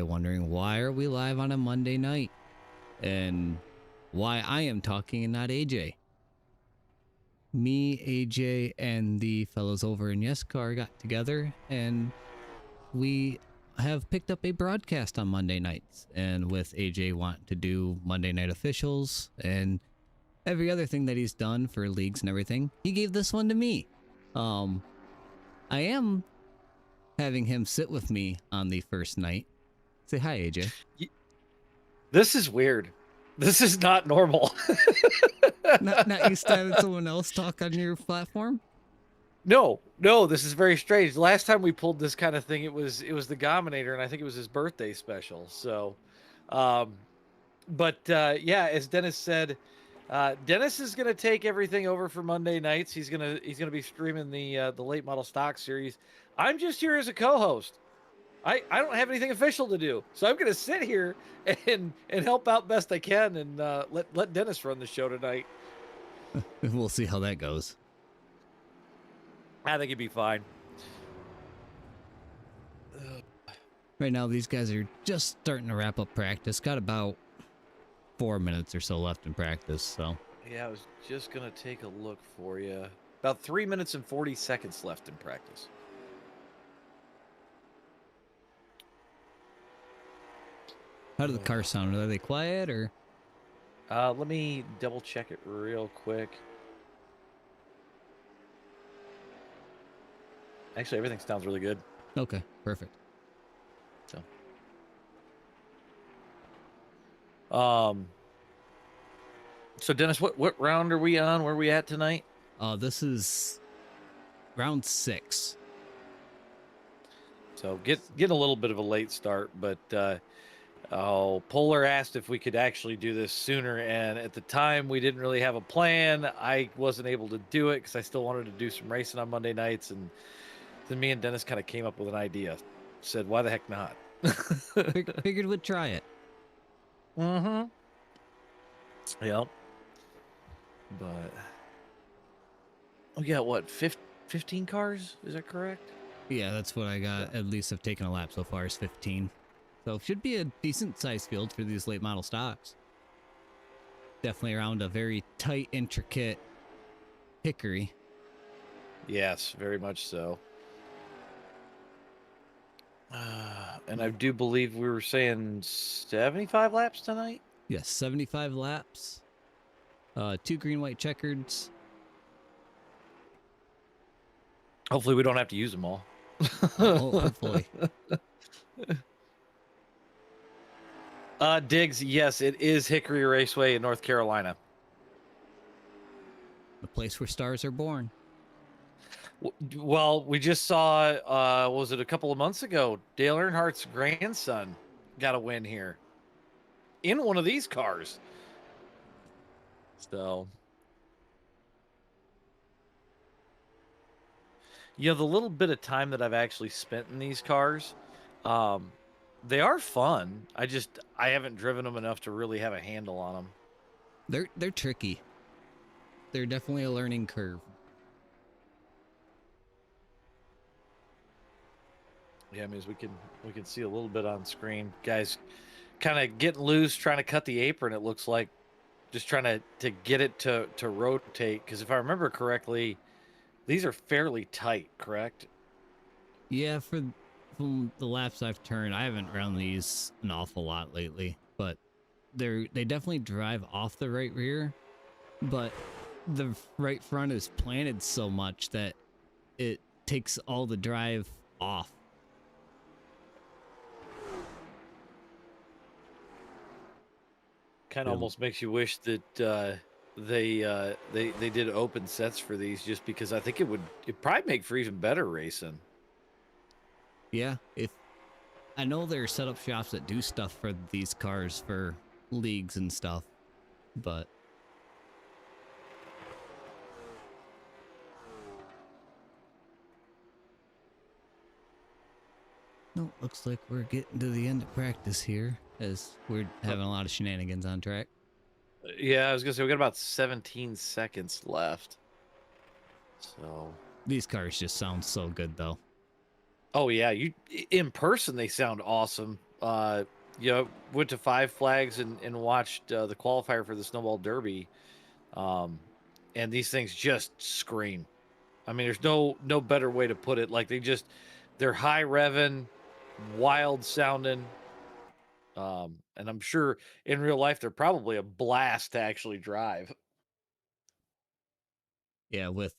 probably wondering, why are we live on a Monday night? And why I am talking and not AJ. Me, AJ, and the fellows over in YESCAR got together and we have picked up a broadcast on Monday nights. And with AJ wanting to do Monday night officials and every other thing that he's done for leagues and everything, he gave this one to me. I am having him sit with me on the first night. Say hi, AJ. This is weird. This is not normal. not used to having someone else talk on your platform? No, this is very strange. Last time we pulled this kind of thing, it was the Gominator, and I think it was his birthday special. So, yeah, as Dennis said, Dennis is going to take everything over for Monday nights. He's gonna be streaming the late model stock series. I'm just here as a co-host. I don't have anything official to do, so I'm going to sit here and help out best I can, and let Dennis run the show tonight. We'll see how that goes. I think it'd be fine. Right now, these guys are just starting to wrap up practice. Got about 4 minutes or so left in practice, so. Yeah, I was just going to take a look for you. About 3 minutes and 40 seconds left in practice. How do the cars sound? Are they quiet or? Let me double check it real quick. Actually, everything sounds really good. Okay, perfect. So Dennis, what round are we on? Where are we at tonight? This is round 6. So getting a little bit of a late start, but Polar asked if we could actually do this sooner, and at the time we didn't really have a plan. I wasn't able to do it because I still wanted to do some racing on Monday nights, and then me and Dennis kind of came up with an idea. Said, why the heck not? Figured we'd try it. Mm-hmm. Yep. But we got what, 15 cars? Is that correct? Yeah, that's what I got. At least I've taken a lap so far is 15. So it should be a decent sized field for these late model stocks. Definitely around a very tight, intricate Hickory. Yes, very much so. And I do believe we were saying 75 laps tonight? Yes, 75 laps. 2 green, white checkers. Hopefully we don't have to use them all. Hopefully. Diggs, yes, it is Hickory Raceway in North Carolina. The place where stars are born. Well, we just saw, was it a couple of months ago, Dale Earnhardt's grandson got a win here in one of these cars. So, the little bit of time that I've actually spent in these cars, they are fun. I haven't driven them enough to really have a handle on them. They're tricky. They're definitely a learning curve. Yeah, I mean, as we can see a little bit on screen, guys, kind of getting loose, trying to cut the apron. It looks like just trying to get it to rotate. Because if I remember correctly, these are fairly tight, correct? Yeah, from the laps I've turned, I haven't run these an awful lot lately, but they definitely drive off the right rear, but the right front is planted so much that it takes all the drive off. Kind of almost makes you wish that they did open sets for these, just because I think it'd probably make for even better racing. Yeah, I know there are setup shops that do stuff for these cars for leagues and stuff, but no, looks like we're getting to the end of practice here, as we're having a lot of shenanigans on track. Yeah, I was gonna say we got about 17 seconds left. So these cars just sound so good, though. Oh yeah, in person they sound awesome. uh, went to Five Flags and watched the qualifier for the Snowball Derby. Um, and these things just scream. I mean, there's no better way to put it. Like they're high revving, wild sounding. And I'm sure in real life they're probably a blast to actually drive. Yeah, with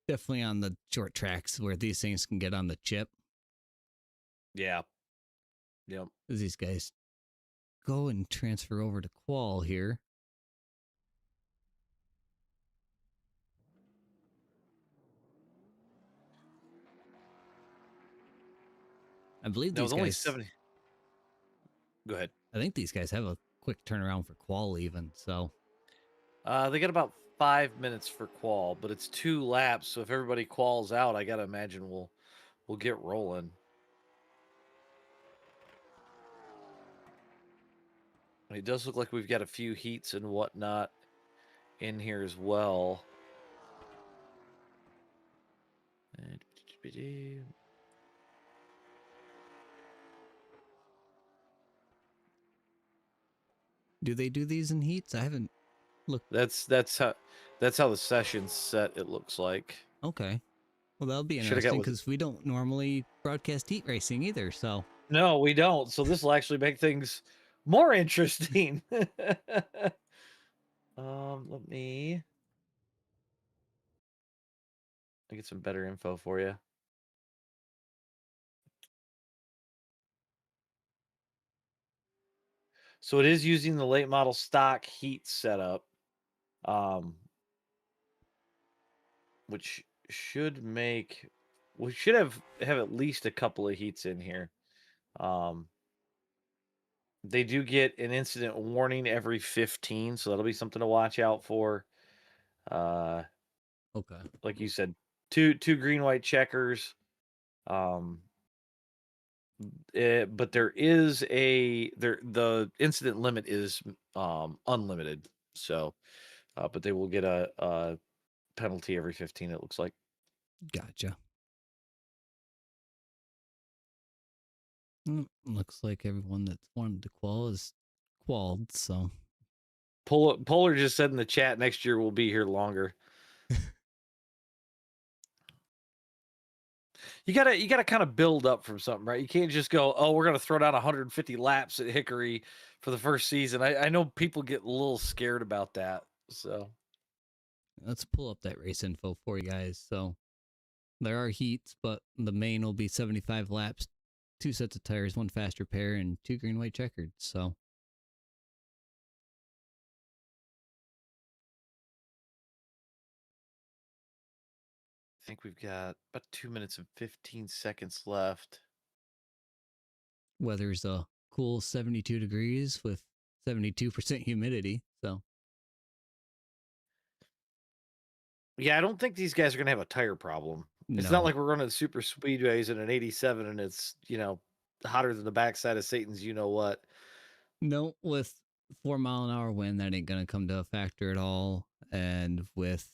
definitely on the short tracks where these things can get on the chip. Yeah. Yep. As these guys go and transfer over to qual here. I believe No, it these was only guys 70. Go ahead. I think these guys have a quick turnaround for qual even, so They got about 5 minutes for qual, but it's 2 laps. So if everybody quals out, I gotta imagine we'll get rolling. It does look like we've got a few heats and whatnot in here as well. do they do these in heats? I haven't looked. That's how the session's set. It looks like. Okay. Well, that'll be Should have got interesting with. because we don't normally broadcast heat racing either. So No, we don't. So this will actually make things more interesting. Let me get some better info for you. So it is using the late model stock heat setup, um, which should make we should have at least a couple of heats in here. Um, they do get an incident warning every 15, so that'll be something to watch out for. Uh, okay. like you said, two green white checkers. Um, but there is the incident limit is unlimited. So, but they will get a penalty every 15. It looks like. Gotcha. Looks like everyone that's wanted to qual is qualled. So Polar just said in the chat next year we'll be here longer. You gotta kind of build up from something, right? You can't just go, oh, we're gonna throw down 150 laps at Hickory for the first season. I know people get a little scared about that. So let's pull up that race info for you guys. So there are heats, but the main will be 75 laps, 2 sets of tires, 1 faster pair, and 2 green white checkered. So I think we've got about 2 minutes and 15 seconds left. weather's a cool 72 degrees with 72% humidity. So Yeah, I don't think these guys are gonna have a tire problem. It's not no, like we're running super speedways in an 87 and it's hotter than the backside of Satan's you know what. no, with 4 mile an hour wind, that ain't gonna come to a factor at all. And with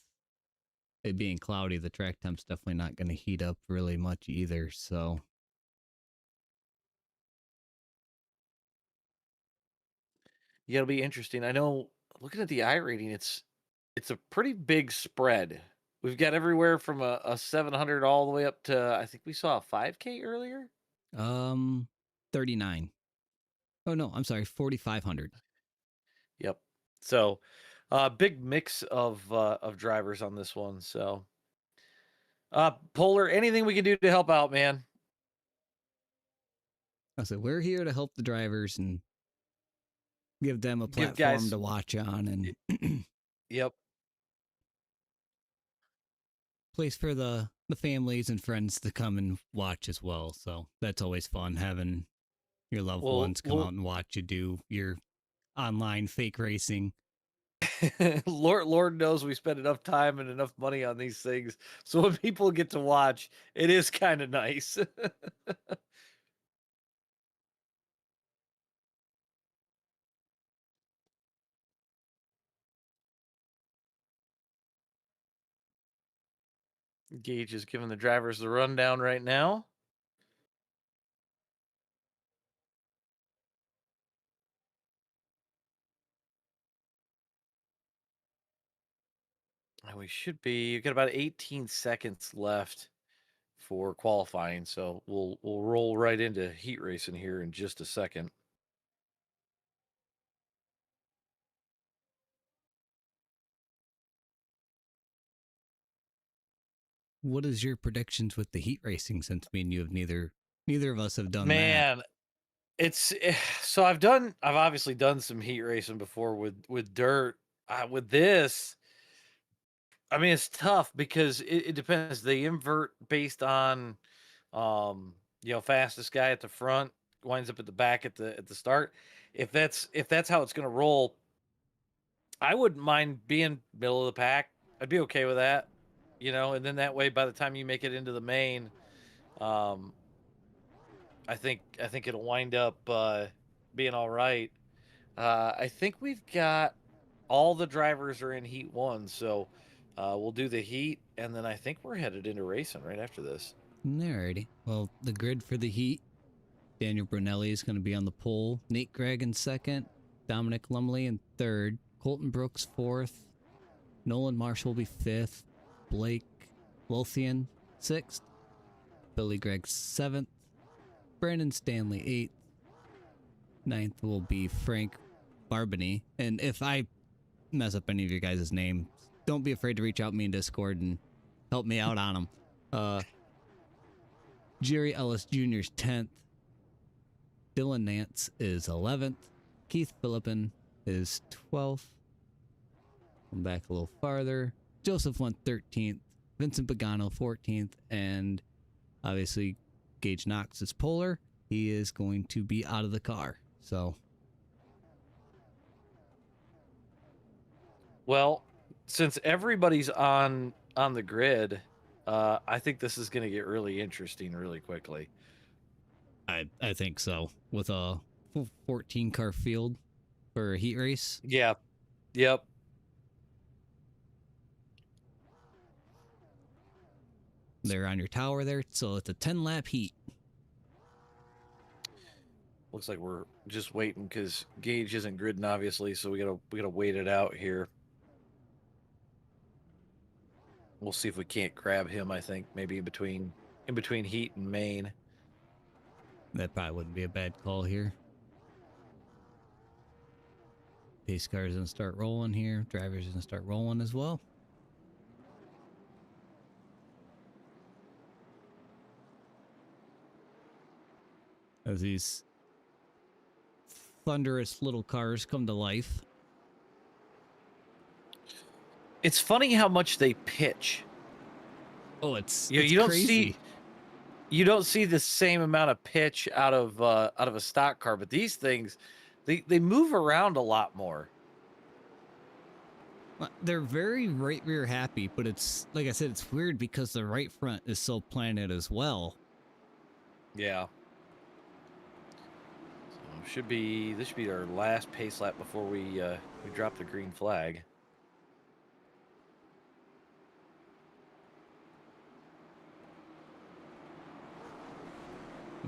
it being cloudy, the track temp's definitely not gonna heat up really much either. So Yeah, it'll be interesting. I know looking at the I rating, it's a pretty big spread. We've got everywhere from a 700 all the way up to I think we saw a 5K earlier. 39. Oh no, I'm sorry, 4,500. Yep. So, big mix of drivers on this one. So, Polar, anything we can do to help out, man? So we're here to help the drivers and give them a Give platform guys. to watch on and Yep. place for the families and friends to come and watch as well. So that's always fun having your loved Well, ones come out and watch you do your online fake racing. Lord knows we spend enough time and enough money on these things. So when people get to watch, it is kind of nice. Gage is giving the drivers the rundown right now. And we should be. We've got about 18 seconds left for qualifying, so we'll roll right into heat racing here in just a second. What is your predictions with the heat racing? Since me and you have neither of us have done that. Man, it's so I've obviously done some heat racing before with dirt. With this, I mean, it's tough because it depends. They invert based on, fastest guy at the front winds up at the back at the start. If that's how it's going to roll, I wouldn't mind being middle of the pack. I'd be okay with that, and then that way, by the time you make it into the main, um, I think it'll wind up being all right. I think we've got all the drivers are in heat one, so we'll do the heat, and then I think we're headed into racing right after this. Alrighty. Well, the grid for the heat. Daniel Brunelli is going to be on the pole. Nate Gregg in second. Dominic Lumley in third. Colton Brooks fourth. Nolan Marshall will be fifth. Blake Lothian sixth. Billy Gregg seventh. Brandon Stanley eighth. Ninth will be Frank Barbany. And if I mess up any of your guys' names, don't be afraid to reach out to me in Discord and help me out on them. Jerry Ellis Jr.'s 10th. Dylan Nance is 11th. Keith Philippin is 12th. Come back a little farther. Joseph went 13th. Vincent Pagano 14th. And obviously, Gage Knox is polar. He is going to be out of the car. So, Well, since everybody's on the grid, I think this is going to get really interesting really quickly. I think so. With a 14 car field for a heat race. Yeah. Yep. They're on your tower there. So it's a 10 lap heat. Looks like we're just waiting because Gage isn't gridding, obviously, so we gotta wait it out here. We'll see if we can't grab him. I think maybe in between heat and main. That probably wouldn't be a bad call here. Pace car's going to start rolling here. Driver's going to start rolling as well. As these thunderous little cars come to life. It's funny how much they pitch. Oh, it's You don't crazy. see you don't see the same amount of pitch out of a stock car, but these things they move around a lot more. They're very right rear happy, but it's like I said, it's weird because the right front is so planted as well. Yeah. So this should be our last pace lap before we drop the green flag.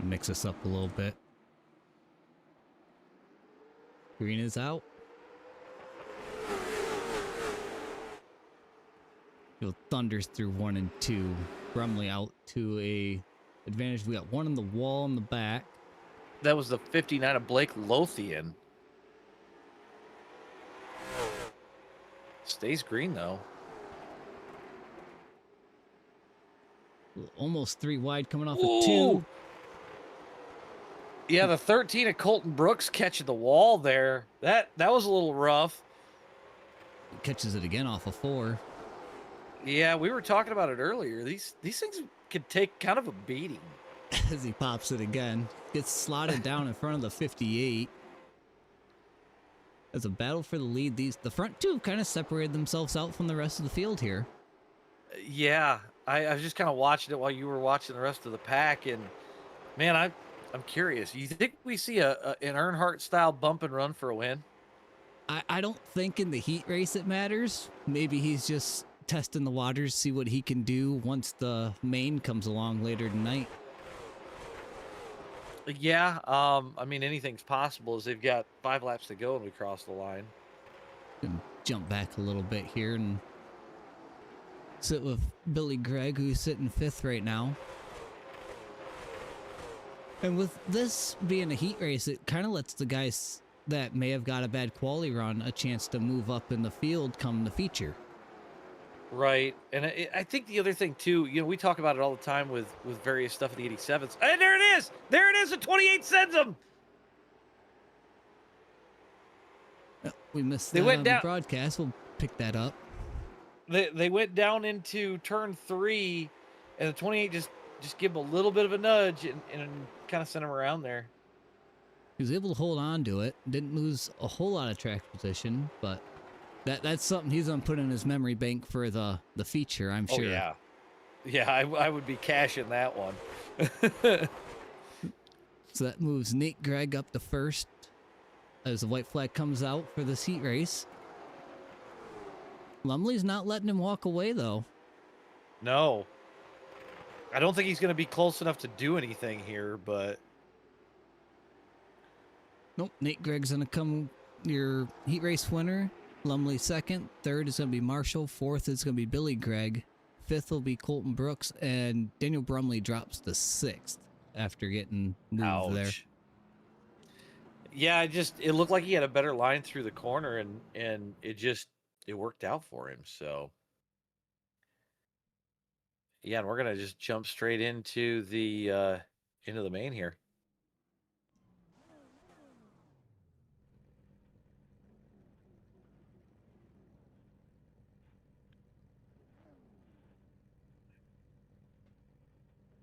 Mix us up a little bit. Green is out. It thunders through 1 and 2. Brumley out to a advantage. We got one on the wall in the back. That was the 59 of Blake Lothian. Stays green though. Almost 3 wide coming off Ooh. of 2. Yeah, the 13 of Colton Brooks catching the wall there. That was a little rough. Catches it again off of 4. Yeah, we were talking about it earlier. These things could take kind of a beating. As he pops it again. Gets slotted down in front of the 58. As a battle for the lead, the front 2 kind of separated themselves out from the rest of the field here. Yeah, I was just kind of watching it while you were watching the rest of the pack, and man, I'm curious. You think we see an Earnhardt style bump and run for a win? I don't think in the heat race it matters. Maybe he's just testing the waters, see what he can do once the main comes along later tonight. Yeah, I mean anything's possible as they've got 5 laps to go and we cross the line. Gonna jump back a little bit here and sit with Billy Gregg, who's sitting 5th right now. And with this being a heat race, it kind of lets the guys that may have got a bad quali run a chance to move up in the field come the feature. Right. And I think the other thing too, we talk about it all the time with various stuff in the 87s. And there it is. There it is. A 28 sends them. We missed They that went on down. the broadcast. We'll pick that up. They went down into turn 3, and the 28 just give him a little bit of a nudge and kind of sent him around there. He was able to hold on to it. Didn't lose a whole lot of track position, but that's something he's gonna put in his memory bank for the feature, I'm sure. Oh, yeah. I would be cashing that one. So that moves Nate Gregg up to 1st as the white flag comes out for this heat race. Lumley's not letting him walk away, though. No. I don't think he's going to be close enough to do anything here, but... Nope, Nate Gregg's going to come your heat race winner. Lumley 2nd. 3rd is going to be Marshall. 4th is going to be Billy Gregg. 5th will be Colton Brooks. And Daniel Brumley drops to 6th after getting moved there. Yeah, it looked like he had a better line through the corner, and it worked out for him. So, yeah, and we're gonna just jump straight into the main here.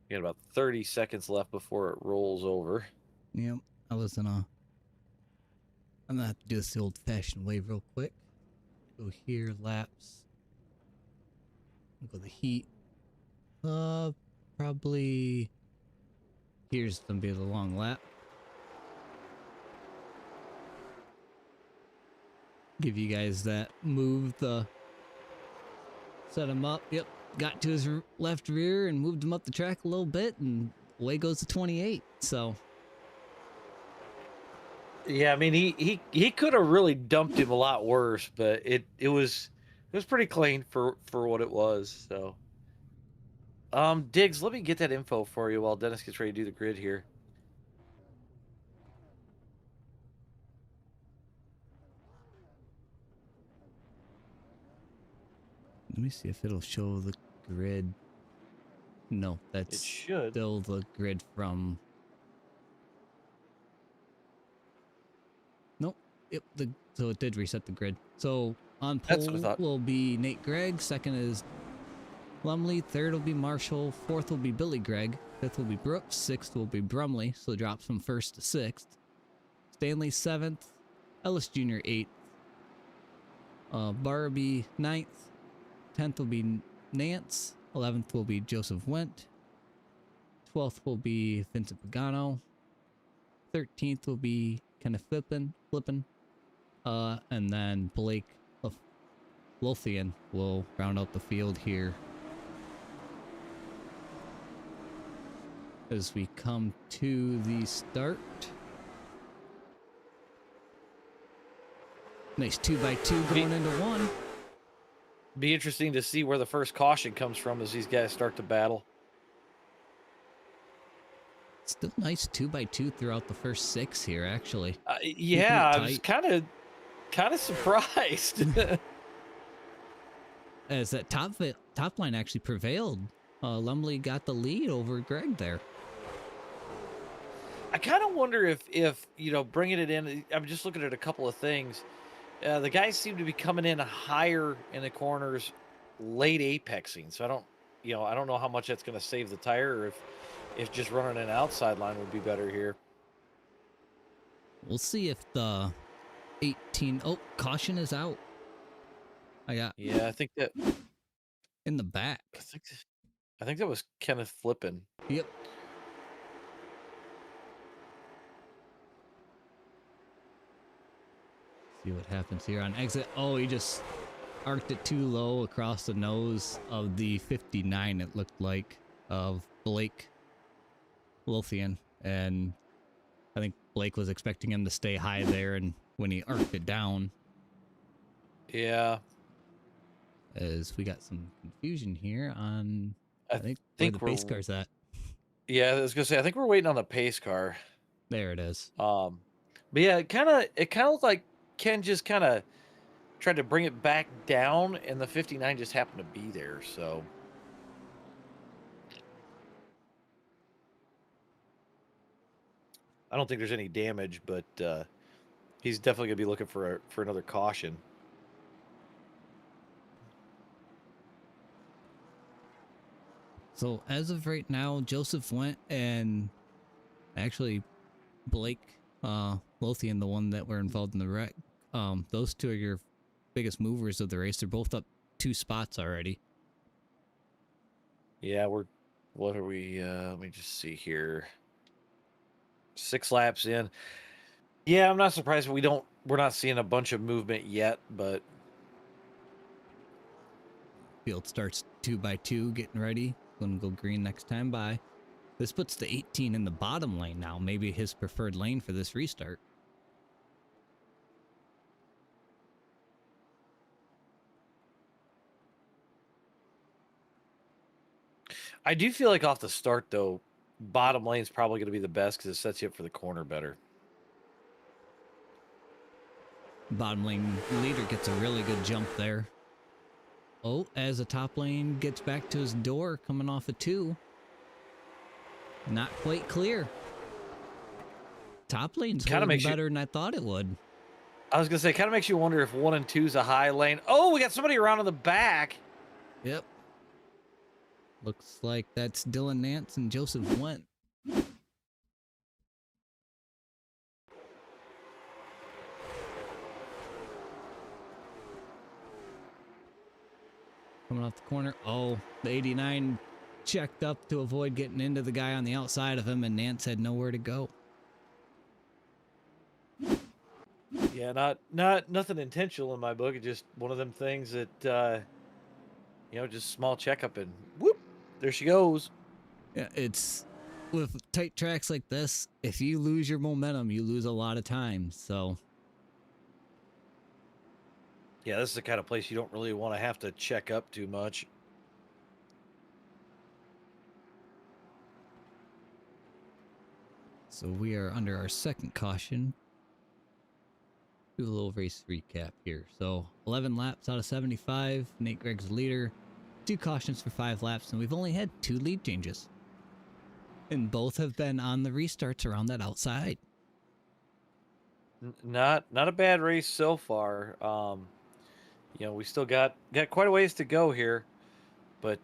We got about 30 seconds left before it rolls over. Yep, I'm gonna have to do this the old-fashioned way real quick. Go here, laps. Go the heat. Probably here's gonna be the long lap. Give you guys that move, set him up. Yep, got to his left rear and moved him up the track a little bit, and away goes the 28. So yeah, I mean he could have really dumped him a lot worse, but it was pretty clean for what it was. So Diggs, let me get that info for you while Dennis gets ready to do the grid here. let me see if it'll show the grid. No, that's still the grid from... Nope. Yep, so it did reset the grid. So on pole will be Nate Gregg. 2nd is Lumley. 3rd will be Marshall. 4th will be Billy Gregg. 5th will be Brooks. 6th will be Brumley. So it drops from 1st to 6th. Stanley 7th. Ellis Jr. 8th. Barbie 9th. 10th will be Nance. 11th will be Joseph Wendt. 12th will be Vincent Pagano. 13th will be Kenneth Flippin. And then Blake Lothian will round out the field here as we come to the start. Nice 2x2 going into 1. Be interesting to see where the first caution comes from as these guys start to battle. Still nice 2x2 throughout the first 6 here, actually. Yeah, I was kind of surprised. As that top line actually prevailed. Lumley got the lead over Gregg there. I kind of wonder if bringing it in. I'm just looking at a couple of things. The guys seem to be coming in higher in the corners, late apexing. So I don't know how much that's going to save the tire, or if just running an outside line would be better here. We'll see if the 18... Oh, caution is out. Yeah, I think that... In the back. I think that was Kenneth Flippin. Yep. See what happens here on exit. Oh, he just arced it too low across the nose of the 59, it looked like, of Blake Lothian. And I think Blake was expecting him to stay high there, and when he arced it down. Yeah. as we got some confusion here on, I I think, where the think pace car's at. Yeah, I was gonna say I think we're waiting on the pace car. There it is. But yeah, it kind of looked like Ken just kind of tried to bring it back down, and the 59 just happened to be there. So I don't think there's any damage, but he's definitely gonna be looking for another caution. So as of right now, Joseph went, and actually Blake Lothian, the one that were involved in the wreck, those two are your biggest movers of the race. They're both up 2 spots already. Yeah, what are we? Let me just see here. 6 laps in. Yeah, I'm not surprised we're not seeing a bunch of movement yet, but Field starts 2 by 2, getting ready. Gonna go green next time by. This puts the 18 in the bottom lane now. Maybe his preferred lane for this restart. I do feel like off the start though, bottom lane's probably going to be the best because it sets you up for the corner better. Bottom lane leader gets a really good jump there. Oh, as the top lane gets back to his door, coming off a 2. Not quite clear. Top lane's Kinda holding makes you- better than I thought it would. I was going to say, kind of makes you wonder if 1 and 2's a high lane. Oh, we got somebody around in the back. Yep. Looks like that's Dylan Nance and Joseph Went. Coming off the corner. Oh, the 89 checked up to avoid getting into the guy on the outside of him, and Nance had nowhere to go. Yeah, nothing intentional in my book. It's just one of them things that just small checkup and whoop, there she goes. Yeah, it's with tight tracks like this, if you lose your momentum, you lose a lot of time. So Yeah, this is the kind of place you don't really want to have to check up too much. we are under our second caution. Do a little race recap here. So 11 laps out of 75. Nate Gregg's leader. 2 cautions for 5 laps, and we've only had 2 lead changes. And both have been on the restarts around that outside. Not a bad race so far. We still got quite a ways to go here, but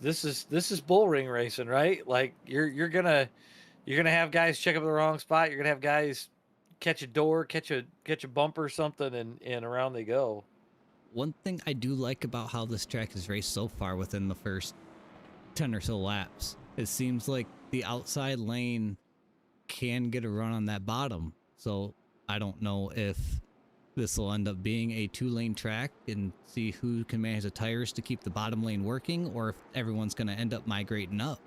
this is bull ring racing, right? Like you're gonna have guys check up the wrong spot. You're gonna have guys catch a door, catch a bumper or something, and around they go. One thing I do like about how this track is raced so far within the first 10 or so laps, it seems like the outside lane can get a run on that bottom. So I don't know if this will end up being a 2-lane track and see who can manage the tires to keep the bottom lane working, or if everyone's going to end up migrating up.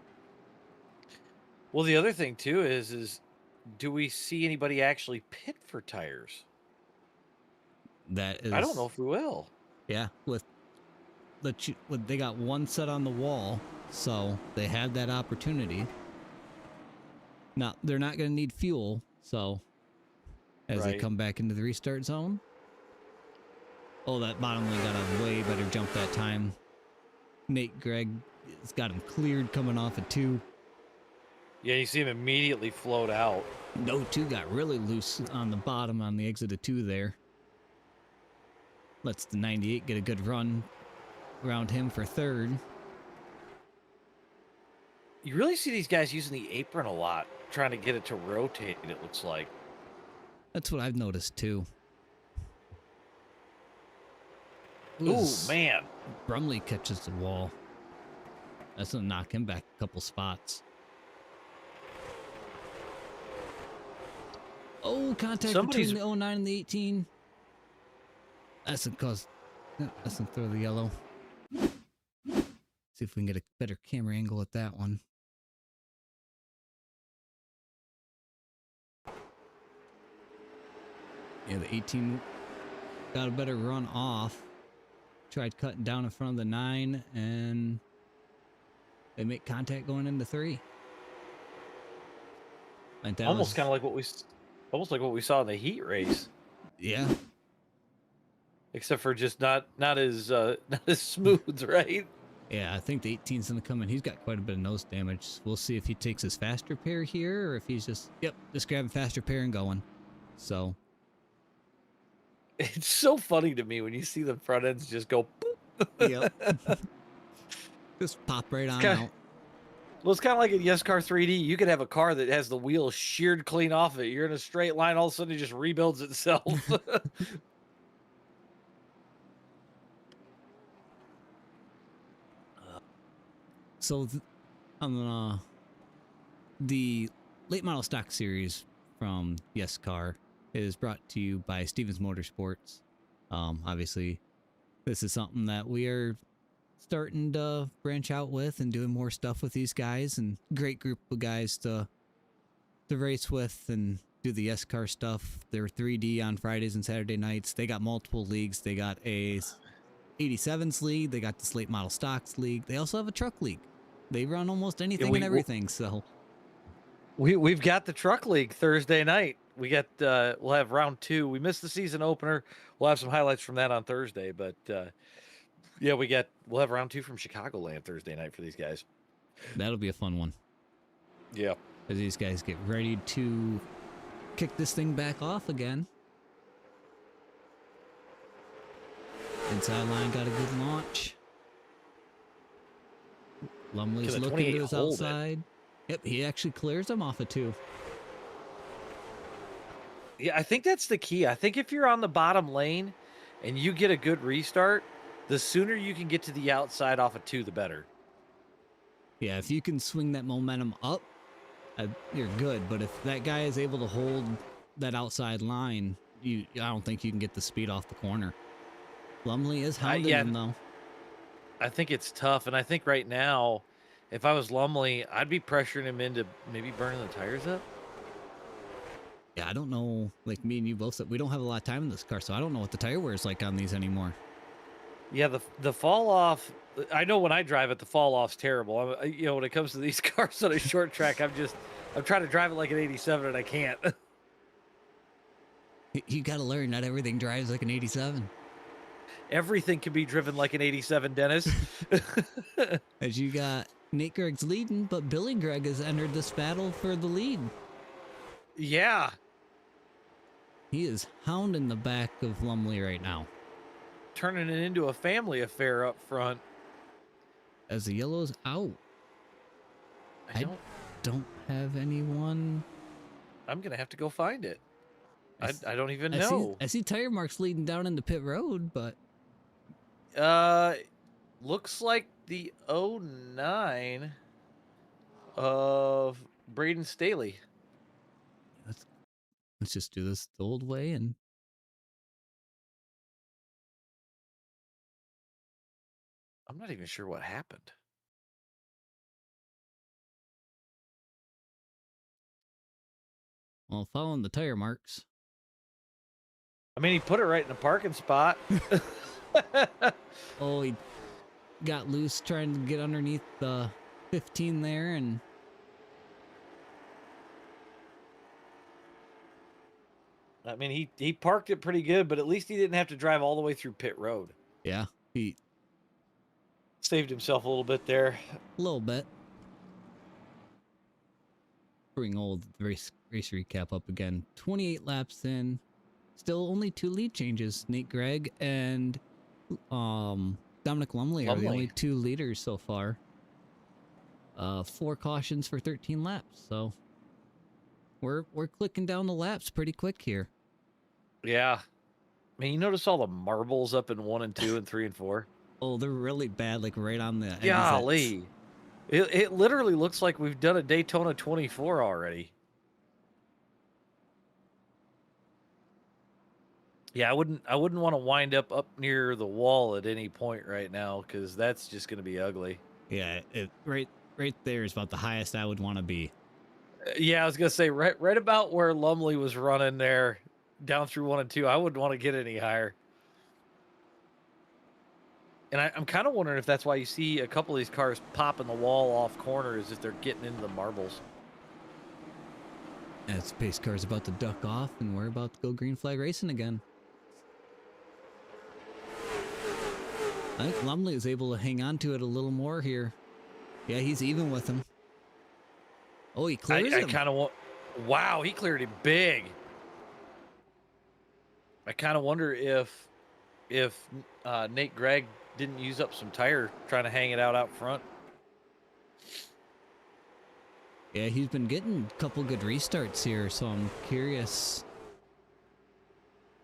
Well, the other thing too is do we see anybody actually pit for tires? That is, I don't know if we will. Yeah, with they got 1 set on the wall, so they had that opportunity. Now they're not going to need fuel, so as they come back into the restart zone. Oh, that bottom lane got a way better jump that time. Nate Gregg has got him cleared coming off of 2. Yeah, you see him immediately float out. No, 2 got really loose on the bottom on the exit of 2 there. Lets the 98 get a good run around him for 3rd. You really see these guys using the apron a lot, trying to get it to rotate, it looks like. That's what I've noticed too. Ooh, man. Brumley catches the wall. That's gonna knock him back a couple spots. Oh, contact between the 09 and the 18. That's gonna throw the yellow. See if we can get a better camera angle at that one. Yeah, the 18 got a better run off. tried cutting down in front of the 9, and they make contact going into 3. Like that Almost was kind of like what we saw in the heat race, yeah. except for just not as not as smooth, right? Yeah, I think the 18's gonna come in. He's got quite a bit of nose damage. We'll see if he takes his faster pair here, or if he's just just grabbing faster pair and going. So It's so funny to me when you see the front ends just go boop. yep, just pop right on kinda, out. Well, it's kind of like in YESCAR 3D. You could have a car that has the wheels sheared clean off of it. You're in a straight line, all of a sudden it just rebuilds itself. So the late model stock series from YESCAR is brought to you by Stevens Motorsports. Obviously, this is something that we are starting to branch out with and doing more stuff with these guys, and great group of guys to race with and do the YESCAR stuff. They're 3D on Fridays and Saturday nights. They got multiple leagues. They got a 87s league. They got this late model stocks league. They also have a truck league. They run almost anything and everything. So we've got the truck league Thursday night. We got we'll have round 2. We missed the season opener. We'll have some highlights from that on Thursday, but yeah, we'll have round 2 from Chicagoland Thursday night for these guys. that'll be a fun one. Yeah. As these guys get ready to kick this thing back off again. Inside line got a good launch. Lumley's looking to his outside. Yep, he actually clears him off of 2. Yeah, I think that's the key. I think if you're on the bottom lane and you get a good restart, the sooner you can get to the outside off of 2, the better. Yeah, if you can swing that momentum up, you're good. But if that guy is able to hold that outside line, I don't think you can get the speed off the corner. Lumley is hounding him, though. I think it's tough, and I think right now, if I was Lumley, I'd be pressuring him into maybe burning the tires up. Yeah, I don't know. Like me and you both said, we don't have a lot of time in this car, so I don't know what the tire wear is like on these anymore. Yeah, the fall off. I know when I drive it, the fall off's terrible. When it comes to these cars on a short track, I'm trying to drive it like an 87, and I can't. You got to learn. Not everything drives like an 87. Everything can be driven like an 87, Dennis. As you got Nate Gregg's leading, but Billy Gregg has entered this battle for the lead. Yeah. He is hounding the back of Lumley right now. Turning it into a family affair up front. As the yellow's out. I don't have anyone. I'm going to have to go find it. I don't even know. I see tire marks leading down into pit road, but... Looks like the 09 of Braden Staley. Let's just do this the old way and... I'm not even sure what happened. Well, following the tire marks. I mean, he put it right in the parking spot. Oh, he got loose trying to get underneath the 15 there, and... I mean, he parked it pretty good, but at least he didn't have to drive all the way through pit road. Yeah, he... saved himself a little bit there. A little bit. Bring old race recap up again. 28 laps in. Still only 2 lead changes. Nate Gregg and Dominic Lumley are the only 2 leaders so far. 4 cautions for 13 laps. So we're clicking down the laps pretty quick here. Yeah. I mean, you notice all the marbles up in 1 and 2 and 3 and 4? Oh, they're really bad, like right on the exits. Golly. It literally looks like we've done a Daytona 24 already. Yeah, I wouldn't want to wind up near the wall at any point right now, because that's just going to be ugly. Yeah, right there is about the highest I would want to be. Yeah, I was going to say right about where Lumley was running there, down through 1 and 2. I wouldn't want to get any higher. And I'm kind of wondering if that's why you see a couple of these cars popping the wall off corners if they're getting into the marbles. As pace car's about to duck off, and we're about to go green flag racing again. I think Lumley is able to hang on to it a little more here. Yeah, he's even with him. Oh, he clears him. I kind of want... Wow, he cleared it big. I kind of wonder if Nate Gregg didn't use up some tire trying to hang it out front. Yeah, he's been getting a couple good restarts here, so I'm curious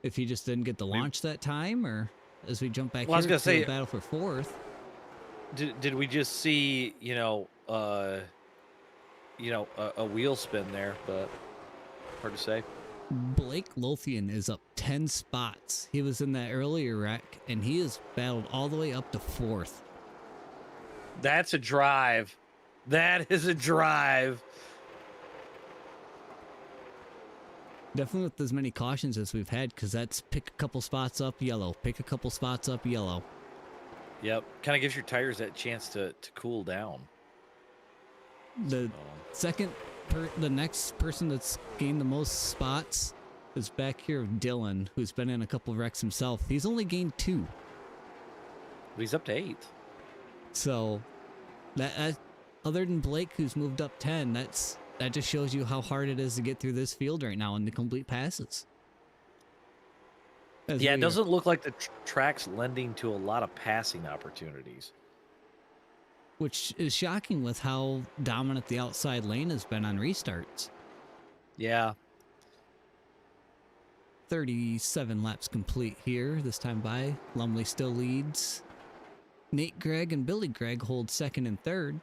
if he just didn't get the launch that time, or as we jump back here to the battle for fourth. Did we just see, a wheel spin there, but hard to say. Blake Lothian is up 10 spots. He was in that earlier wreck, and he has battled all the way up to fourth. That's a drive. That is a drive. Definitely with as many cautions as we've had, because that's pick a couple spots up, yellow. Pick a couple spots up, yellow. Yep. Kind of gives your tires that chance to cool down. The next person that's gained the most spots is back here, Dylan, who's been in a couple of wrecks himself. He's only gained 2. But he's up to 8. So, that other than Blake, who's moved up 10, that just shows you how hard it is to get through this field right now and to complete passes. It doesn't look like the track's lending to a lot of passing opportunities. Which is shocking with how dominant the outside lane has been on restarts. Yeah. 37 laps complete here, this time by. Lumley still leads. Nate Gregg and Billy Gregg hold second and third.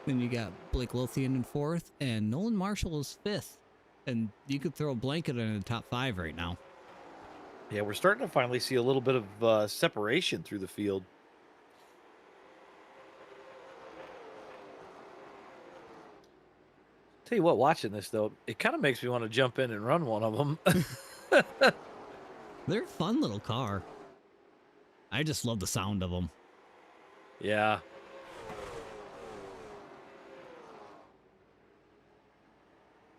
Then you got Blake Lothian in fourth, and Nolan Marshall is fifth. And you could throw a blanket in the top 5 right now. Yeah, we're starting to finally see a little bit of separation through the field. Tell you what, watching this, though, it kind of makes me want to jump in and run one of them. They're a fun little car. I just love the sound of them. Yeah.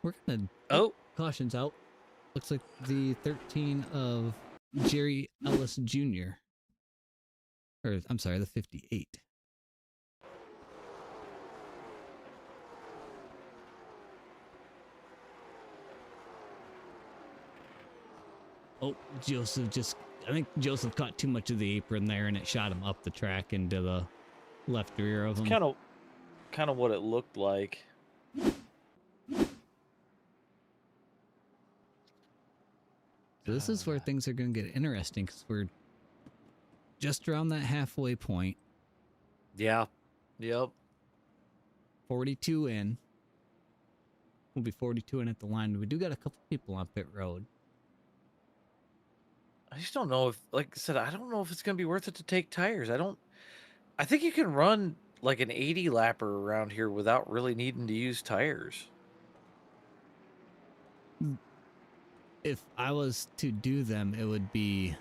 We're going to... Caution's out. Looks like the 13 of Jerry Ellis Jr. Or, I'm sorry, the 58. Oh, I think Joseph caught too much of the apron there, and it shot him up the track into the left rear of him. It's kind of what it looked like. So this is where things are going to get interesting, because we're just around that halfway point. Yeah. Yep. 42 in. We'll be 42 in at the line. We do got a couple people on pit road. I just don't know if, like I said, I don't know if it's going to be worth it to take tires. I think you can run like an 80 lapper around here without really needing to use tires. If I was to do them, it would be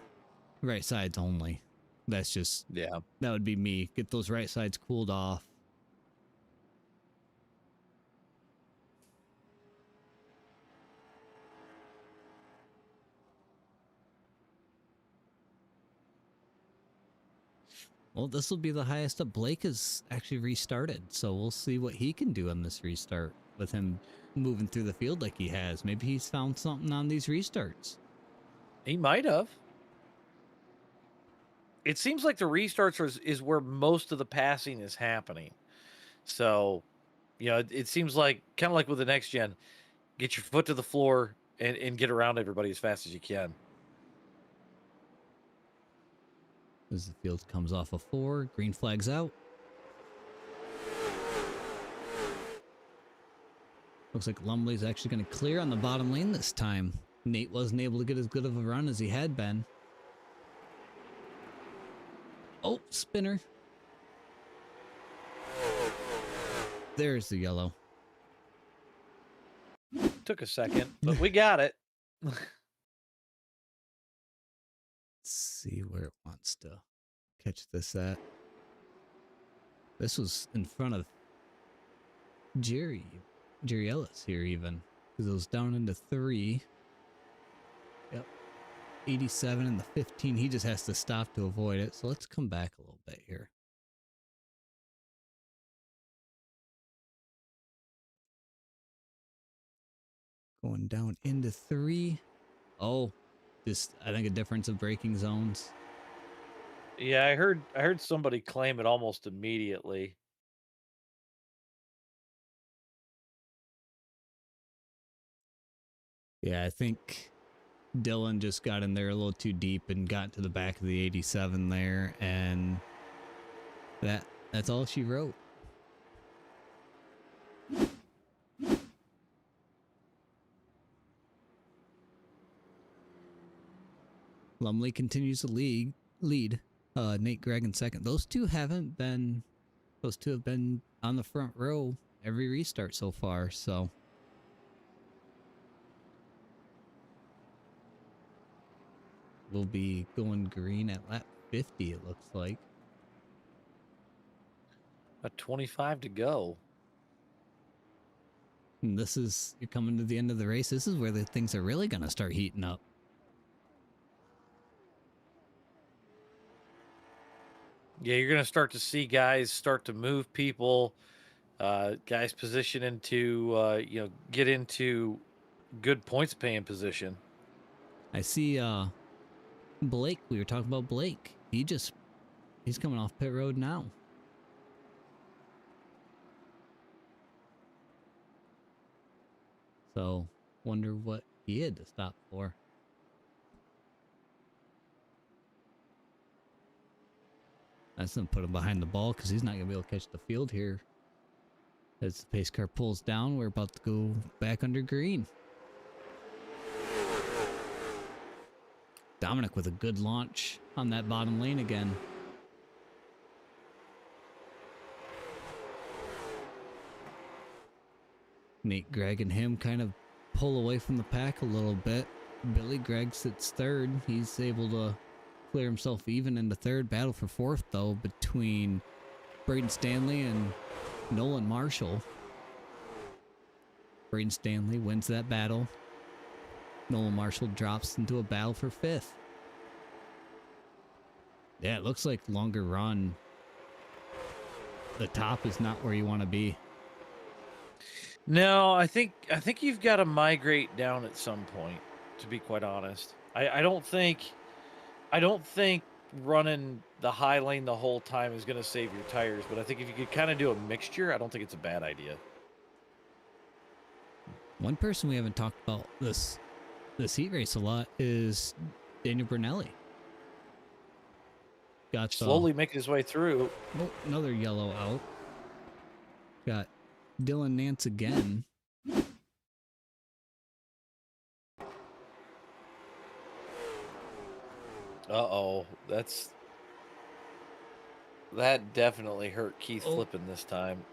right sides only. That's just, yeah, that would be me. Get those right sides cooled off. Well, this will be the highest up. Blake has actually restarted, so we'll see what he can do on this restart with him moving through the field like he has. Maybe he's found something on these restarts. He might have. It seems like the restarts is where most of the passing is happening. So, it seems like kind of like with the next gen, get your foot to the floor and get around everybody as fast as you can. As the field comes off of 4, green flag's out. Looks like Lumley's actually going to clear on the bottom lane this time. Nate wasn't able to get as good of a run as he had been. Oh, spinner. There's the yellow. Took a second, but we got it. Let's see where it wants to catch this at. This was in front of Jerry Ellis here even, because it was down into 3. Yep, 87 and the 15. He just has to stop to avoid it. So let's come back a little bit here. Going down into 3. Oh, just I think a difference of braking zones. Yeah, I heard somebody claim it almost immediately. Yeah, I think Dylan just got in there a little too deep and got to the back of the 87 there, and that's all she wrote. Lumley continues to lead. Nate Gregg in second. Those two have been on the front row every restart so far, so we'll be going green at lap 50, it looks like. A 25 to go. And you're coming to the end of the race. This is where the things are really going to start heating up. Yeah, you're going to start to see guys start to move people, guys position into, get into good points paying position. I see Blake. We were talking about Blake. He's coming off pit road now. So, wonder what he had to stop for. That's going to put him behind the ball because he's not going to be able to catch the field here. As the pace car pulls down, we're about to go back under green. Dominic with a good launch on that bottom lane again. Nate Gregg and him kind of pull away from the pack a little bit. Billy Gregg sits third. He's able to clear himself even into third. Battle for fourth, though, between Braden Stanley and Nolan Marshall. Braden Stanley wins that battle. Nolan Marshall drops into a battle for fifth. Yeah, it looks like longer run. The top is not where you want to be. No, I think you've got to migrate down at some point, to be quite honest. I don't think running the high lane the whole time is going to save your tires, but I think if you could kind of do a mixture, I don't think it's a bad idea. One person we haven't talked about this heat race a lot is Daniel Brunelli. Got slowly making his way through. Oh, another yellow out. Got Dylan Nance again. Uh-oh. That definitely hurt Keith flipping this time.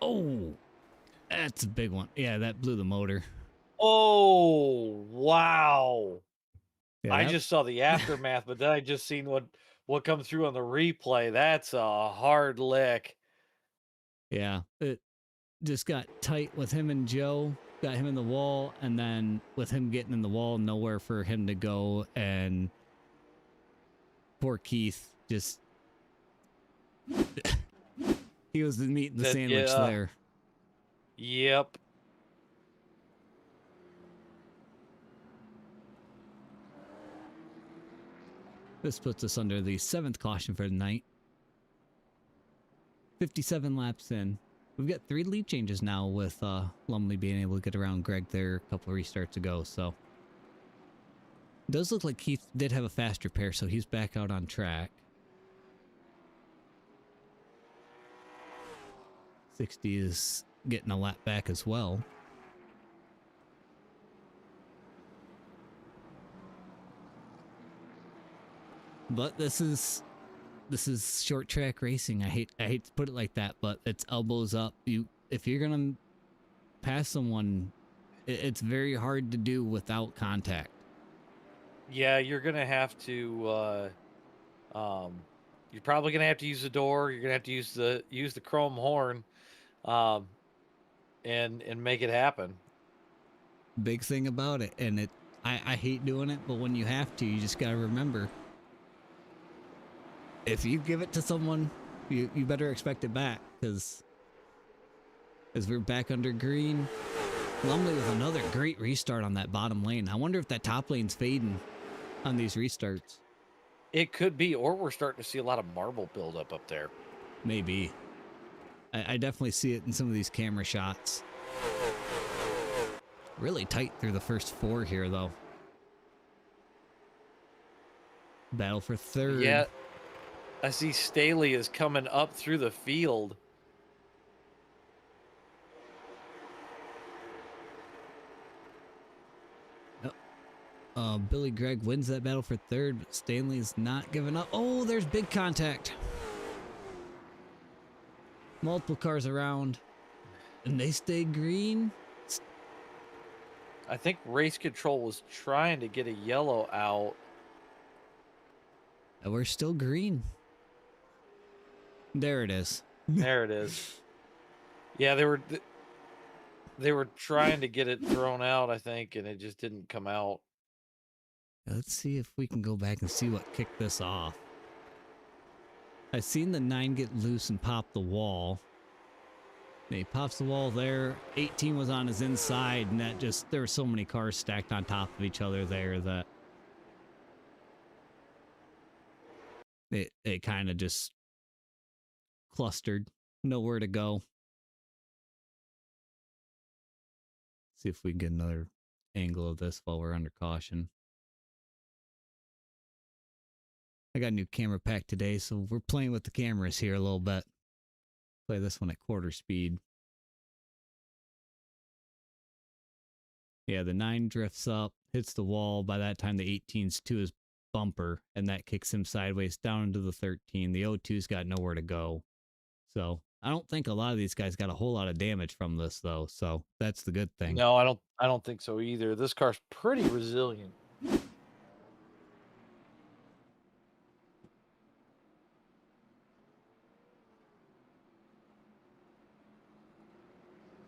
Oh, that's a big one. Yeah, that blew the motor. Oh, wow. Yeah, I just saw the aftermath, but then I just seen what comes through on the replay. That's a hard lick. Yeah, it just got tight with him and Joe. Got him in the wall, and then with him getting in the wall, nowhere for him to go, and poor Keith just he was the meat in the sandwich there. Yep. This puts us under the 7th caution for the night. 57 laps in. We've got 3 lead changes now with Lumley being able to get around Greg there a couple of restarts ago, so. It does look like Keith did have a fast repair, so he's back out on track. 60 is getting a lap back as well. But this is short track racing. I hate to put it like that, but it's elbows up. If you're gonna pass someone, it's very hard to do without contact. Yeah, you're gonna have to. You're probably gonna have to use the door. You're gonna have to use the chrome horn, um, and make it happen. Big thing about it. And I hate doing it, but when you have to, you just got to remember, if you give it to someone, you better expect it back, because as we're back under green, Lumley with another great restart on that bottom lane. I wonder if that top lane's fading on these restarts. It could be, or we're starting to see a lot of marble buildup up there. Maybe. I definitely see it in some of these camera shots. Really tight through the first 4 here, though. Battle for third. Yeah, I see Staley is coming up through the field. Billy Gregg wins that battle for third, but Stanley's not giving up. Oh, there's big contact. Multiple cars around, and they stay green. I think Race Control was trying to get a yellow out. And we're still green. There it is. There it is. Yeah, they were trying to get it thrown out, I think, and it just didn't come out. Let's see if we can go back and see what kicked this off. I've seen the 9 get loose and pop the wall. And he pops the wall there. 18 was on his inside, and that just, there were so many cars stacked on top of each other there that it kind of just clustered. Nowhere to go. See if we can get another angle of this while we're under caution. I got a new camera pack today, so we're playing with the cameras here a little bit. Play this one at quarter speed. Yeah, the 9 drifts up, hits the wall. By that time, the 18's to his bumper, and that kicks him sideways down into the 13. The O2's got nowhere to go. So I don't think a lot of these guys got a whole lot of damage from this, though. So that's the good thing. No, I don't think so either. This car's pretty resilient.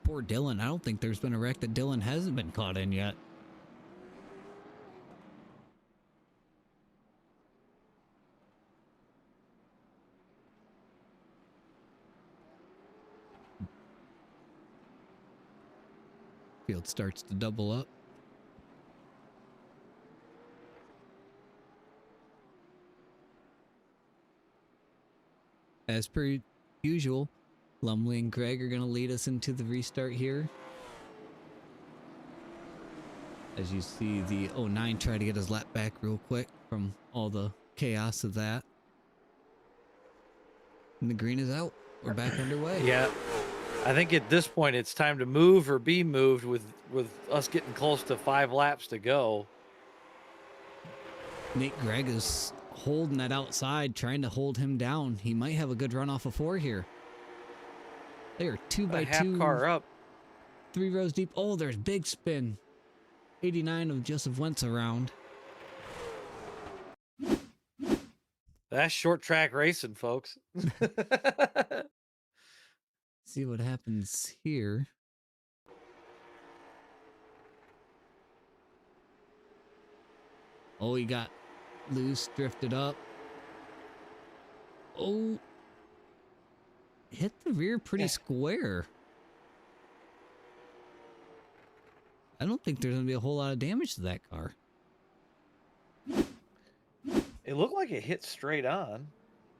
Poor Dylan. I don't think there's been a wreck that Dylan hasn't been caught in yet. Field starts to double up. As per usual, Lumley and Greg are going to lead us into the restart here. As you see the 09 try to get his lap back real quick from all the chaos of that. And the green is out. We're back underway. Yeah. I think at this point it's time to move or be moved with us getting close to 5 laps to go. Nate Gregg is holding that outside, trying to hold him down. He might have a good run off of 4 here. They are 2 by 2. Half car up. 3 rows deep. Oh, there's big spin. 89 of Joseph Wentz around. That's short track racing, folks. See what happens here. Oh, he got loose, drifted up. Oh, hit the rear pretty square. I don't think there's going to be a whole lot of damage to that car. It looked like it hit straight on.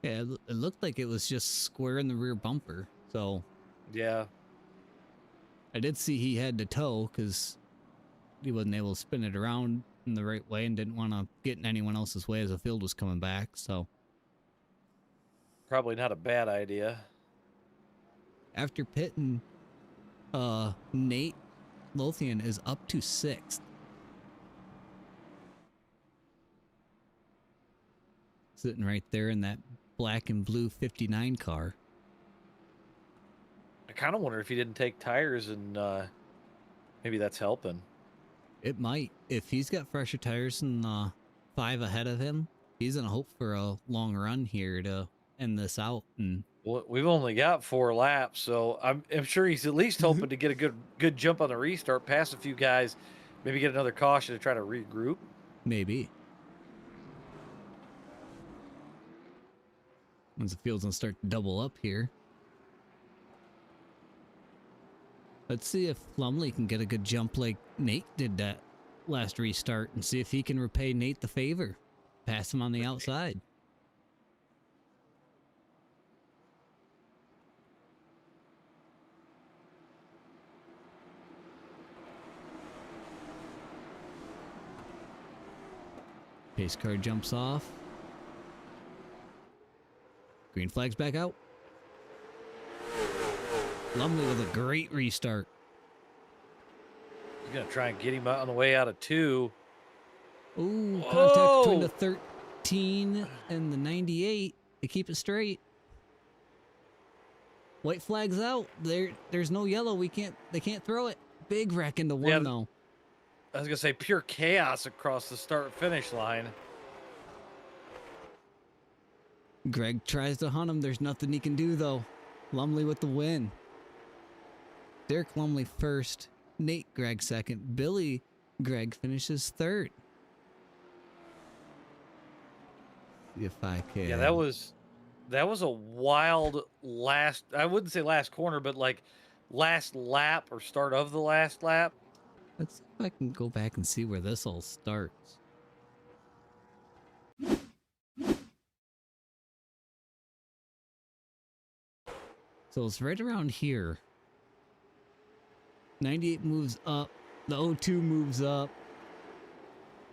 Yeah, it looked like it was just square in the rear bumper. So, yeah. I did see he had to tow because he wasn't able to spin it around in the right way and didn't want to get in anyone else's way as the field was coming back. So, probably not a bad idea. After pitting, Nate Lothian is up to 6th. Sitting right there in that black and blue 59 car. I kind of wonder if he didn't take tires and maybe that's helping. It might. If he's got fresher tires than 5 ahead of him. He's gonna hope for a long run here to end this out. And Well, we've only got 4 laps, so I'm sure he's at least hoping to get a good jump on the restart, pass a few guys, maybe get another caution to try to regroup. maybe. Once the field's gonna start to double up here. Let's see if Lumley can get a good jump like Nate did that last restart and see if he can repay Nate the favor. Pass him on the outside. Pace car jumps off. Green flag's back out. Lumley with a great restart. He's going to try and get him out on the way out of 2. Ooh, contact between the 13 and the 98. They keep it straight. White flag's out. There's no yellow. They can't throw it. Big wreck into one though. I was going to say pure chaos across the start-finish line. Greg tries to hunt him. There's nothing he can do, though. Lumley with the win. Derek Lumley first. Nate Gregg second. Billy Gregg finishes third. See if I can. Yeah, that was a wild last, I wouldn't say last corner, but like last lap or start of the last lap. Let's see if I can go back and see where this all starts. So it's right around here. 98 moves up. The 02 moves up.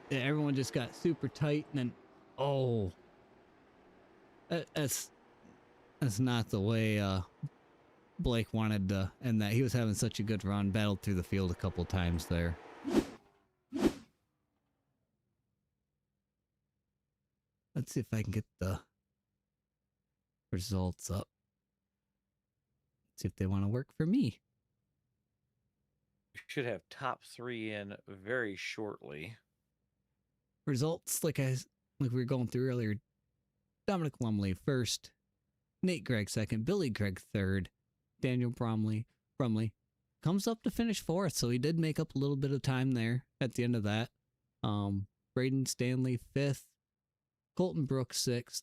Yeah, everyone just got super tight, and then that's not the way Blake wanted to end that. He was having such a good run, battled through the field a couple times there. Let's see if I can get the results up. See if they want to work for me. You should have top 3 in very shortly. Results, like we were going through earlier. Dominic Lumley first. Nate Gregg second. Billy Gregg third. Daniel Brumley comes up to finish fourth, so he did make up a little bit of time there at the end of that. Braden Stanley fifth. Colton Brooks sixth.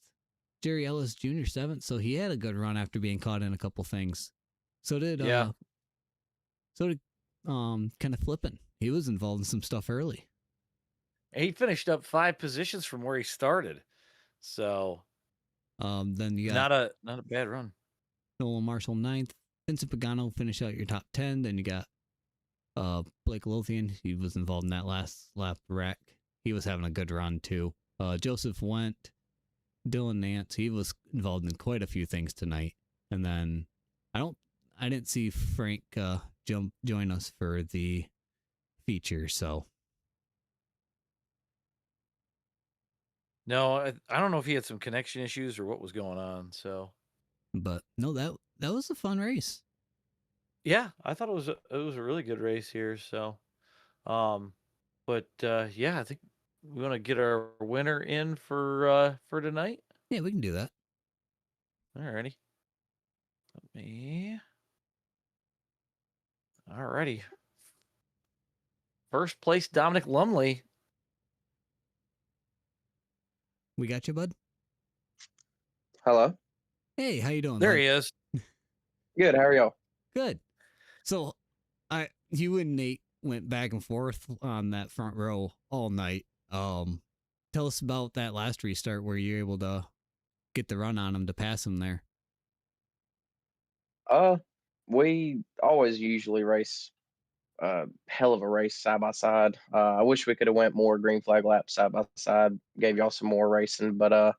Jerry Ellis Jr. seventh, so he had a good run after being caught in a couple things. So did Kenneth Flippin. He was involved in some stuff early. And he finished up 5 positions from where he started. So then you got not a bad run. Nolan Marshall ninth. Vincent Pagano finished out your top 10. Then you got Blake Lothian. He was involved in that last lap wreck. He was having a good run too. Joseph Went, Dylan Nance. He was involved in quite a few things tonight. And then I didn't see Frank join us for the feature. So no, I don't know if he had some connection issues or what was going on. So, but no, that was a fun race. Yeah, I thought it was a really good race here. So, but yeah, I think we want to get our winner in for tonight. Yeah, we can do that. Alrighty. Alrighty. First place, Dominic Lumley. We got you, bud. Hello. Hey, how you doing? There bud? he is. Good. How are y'all? Good. So, you and Nate went back and forth on that front row all night. Tell us about that last restart where you're able to get the run on him to pass him there. We always usually race hell of a race side by side. I wish we could have went more green flag laps side by side, gave y'all some more racing, but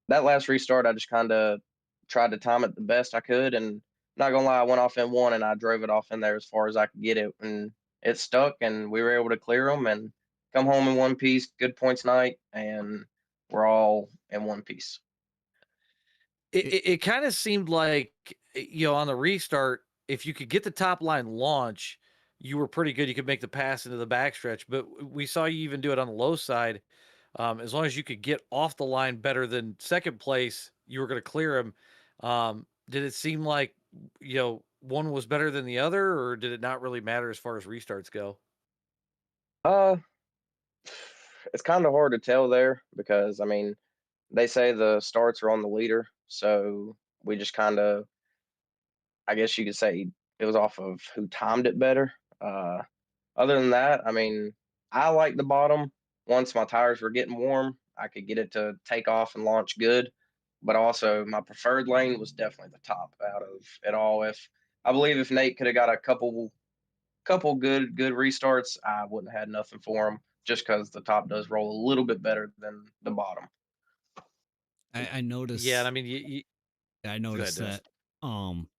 that last restart I just kind of tried to time it the best I could, and not gonna lie, I went off in one and I drove it off in there as far as I could get it, and it stuck, and we were able to clear them and come home in one piece. Good points night, and we're all in one piece. It kind of seemed like, on the restart, if you could get the top line launch, you were pretty good. You could make the pass into the backstretch, but we saw you even do it on the low side. As long as you could get off the line better than second place, you were going to clear him. Did it seem like one was better than the other, or did it not really matter as far as restarts go? Uh, it's kind of hard to tell there because I mean they say the starts are on the leader, so we just kind of, I guess you could say, it was off of who timed it better. Uh, Other than that, I mean, I like the bottom. Once my tires were getting warm, I could get it to take off and launch good. But also, my preferred lane was definitely the top out of it all. If I believe if Nate could have got a couple good restarts, I wouldn't have had nothing for him. Just because the top does roll a little bit better than the bottom. I Yeah, and notice I mean, you I go ahead, noticed Dennis. that um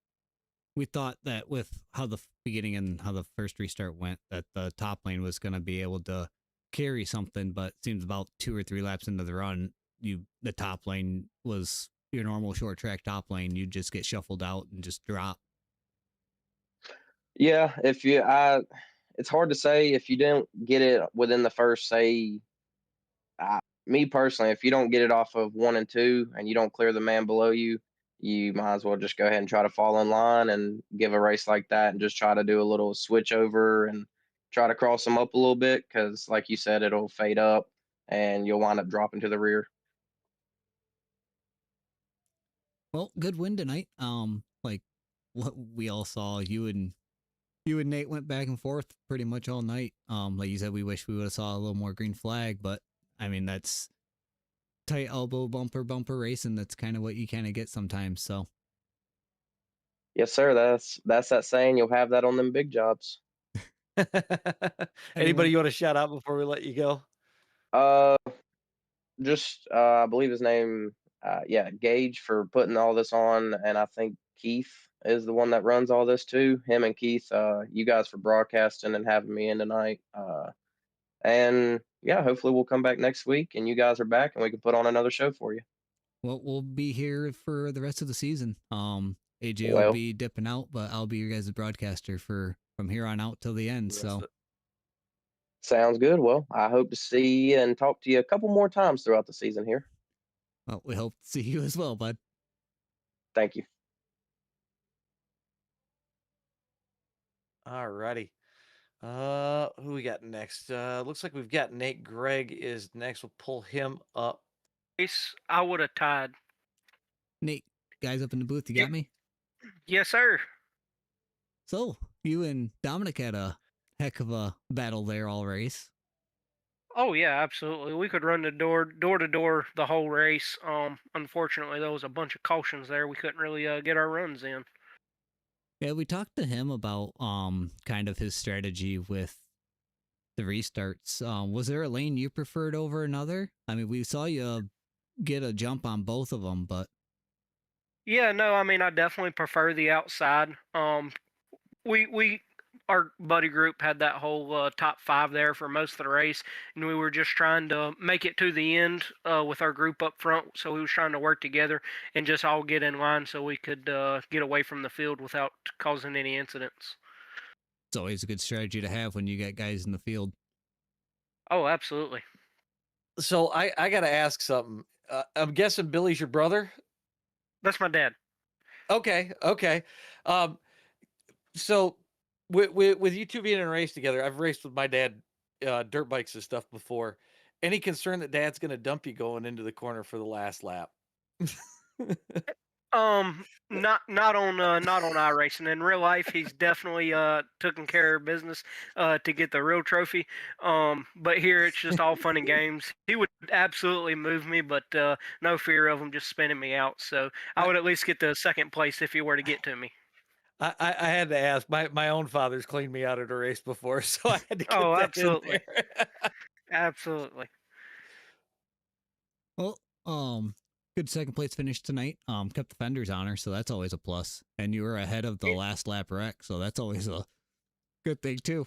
we thought that with how the beginning and how the first restart went, that the top lane was going to be able to carry something, but it seems about 2 or 3 laps into the run, the top lane was your normal short track top lane. You just get shuffled out and just drop. Yeah, it's hard to say if you didn't get it within the first, say, me personally, if you don't get it off of 1 and 2 and you don't clear the man below you, you might as well just go ahead and try to fall in line and give a race like that and just try to do a little switch over and try to cross them up a little bit because, like you said, it'll fade up and you'll wind up dropping to the rear. Well, good win tonight. Like what we all saw, you and Nate went back and forth pretty much all night. Like you said, we wish we would have saw a little more green flag, but I mean that's tight elbow bumper racing. That's kind of what you kind of get sometimes. So Yes, sir. That's that saying. You'll have that on them big jobs. Anybody anyone, you want to shout out before we let you go? Uh, just I believe his name, yeah, Gage, for putting all this on, and I think Keith is the one that runs all this too. Him and Keith, you guys for broadcasting and having me in tonight. And yeah, hopefully we'll come back next week and you guys are back and we can put on another show for you. well, we'll be here for the rest of the season. AJ will Well, be dipping out, but I'll be your guys' broadcaster for from here on out till the end. The rest So of sounds good. Well, I hope to see you and talk to you a couple more times throughout the season here. well, we hope to see you as well, bud. Thank you. All righty. Who we got next? Looks like we've got Nate. Greg is next. We'll pull him up. Race, I would have tied. Nate, guys up in the booth, you Yep. got me? Yes, sir. So you and Dominic had a heck of a battle there all race. Oh yeah, absolutely. We could run the door to door the whole race. Unfortunately, there was a bunch of cautions there. We couldn't really get our runs in. Yeah, we talked to him about kind of his strategy with the restarts. Was there a lane you preferred over another? I mean, we saw you get a jump on both of them, but Yeah, no, I mean I definitely prefer the outside. We our buddy group had that whole top five there for most of the race, and we were just trying to make it to the end with our group up front. So we was trying to work together and just all get in line so we could get away from the field without causing any incidents. it's always a good strategy to have when you got guys in the field. Oh, absolutely. So I got to ask something. I'm guessing Billy's your brother. That's my dad. Okay, okay. Um, so with you two being in a race together, I've raced with my dad, dirt bikes and stuff before. Any concern that Dad's going to dump you going into the corner for the last lap? Not on iRacing. In real life, he's definitely taking care of business to get the real trophy. But here it's just all fun and games. He would absolutely move me, but no fear of him just spinning me out. So I I, would at least get the second place if he were to get to me. I had to ask. My own father's cleaned me out at a race before, so I had to get Oh, that in absolutely, there. absolutely. Well, good second place finish tonight. Kept the fenders on her, so that's always a plus. And you were ahead of the last lap wreck, so that's always a good thing too.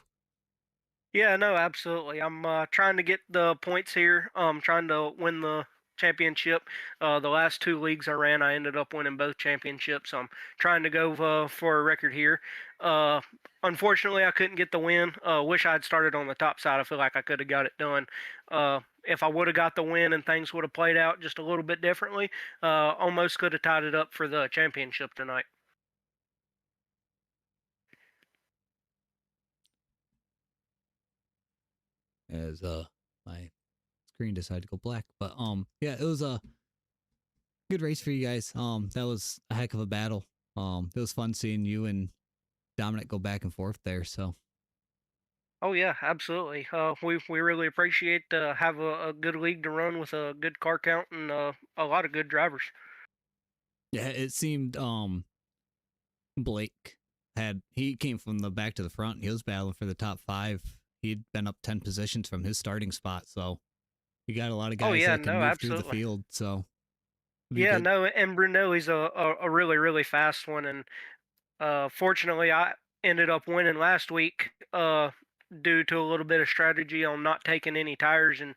Yeah, no, absolutely. I'm trying to get the points here. Trying to win the championship. The last two leagues I ran, I ended up winning both championships. So I'm trying to go for a record here. Unfortunately, I couldn't get the win. Wish I had started on the top side. I feel like I could have got it done. If I would have got the win and things would have played out just a little bit differently, almost could have tied it up for the championship tonight. As my screen decided to go black, but yeah, it was a good race for you guys. That was a heck of a battle. It was fun seeing you and Dominic go back and forth there. So Oh yeah, absolutely. We really appreciate have a good league to run with a good car count and a lot of good drivers. yeah, it seemed Blake he came from the back to the front. He was battling for the top 5. He'd been up 10 positions from his starting spot, so you got a lot of Oh guys yeah, that can no, move through the absolutely. field. So Yeah, good. no, and Brunelli's a really really fast one, and fortunately I ended up winning last week due to a little bit of strategy on not taking any tires and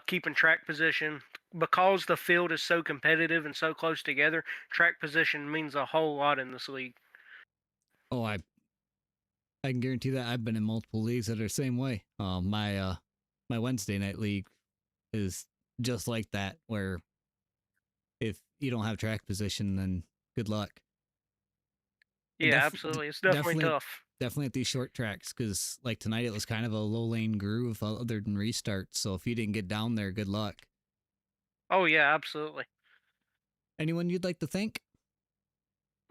keeping track position. Because the field is so competitive and so close together, track position means a whole lot in this league. Oh, I can guarantee that. I've been in multiple leagues that are the same way. My Wednesday night league is just like that, where if you don't have track position, then good luck. And Yeah, absolutely. It's definitely definitely, tough. definitely at these short tracks, because like tonight it was kind of a low lane groove other than restarts. So if you didn't get down there, good luck. Oh yeah, absolutely. Anyone you'd like to thank?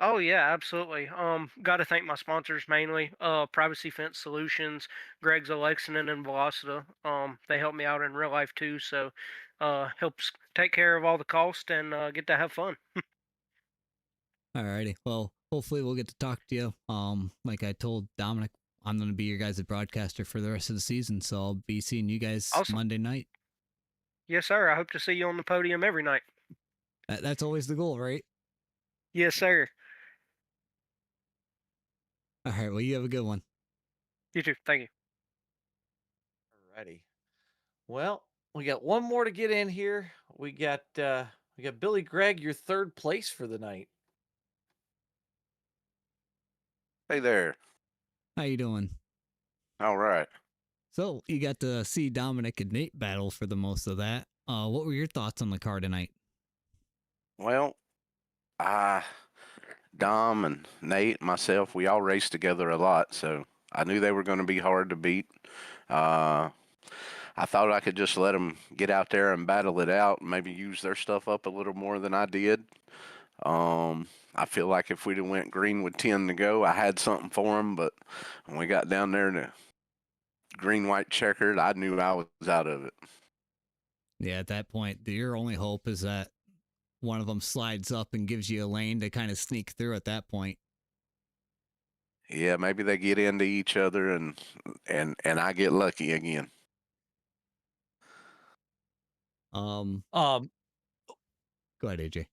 Oh yeah, absolutely. Got to thank my sponsors mainly. Privacy Fence Solutions, Greg's Alexinen and Velocita. They help me out in real life too, so helps take care of all the cost and get to have fun. Alrighty. Well, hopefully we'll get to talk to you. Like I told Dominic, I'm going to be your guys' broadcaster for the rest of the season, so I'll be seeing you guys Awesome. Monday night. Yes, sir. I hope to see you on the podium every night. That's always the goal, right? Yes, sir. All right. Well, you have a good one. You too. Thank you. Alrighty. Well, we got one more to get in here. We got Billy Gregg, your third place for the night. Hey there. How you doing? All right. So you got to see Dominic and Nate battle for the most of that. What were your thoughts on the car tonight? Well, Dom and Nate, myself, we all raced together a lot, so I knew they were going to be hard to beat. Uh, I thought I could just let them get out there and battle it out, and maybe use their stuff up a little more than I did. I feel like if we'd have went green with 10 to go, I had something for them, but when we got down there to green, white, checkered, I knew I was out of it. Yeah, at that point, your only hope is that one of them slides up and gives you a lane to kind of sneak through at that point. Yeah, maybe they get into each other and I get lucky again. Go ahead, AJ.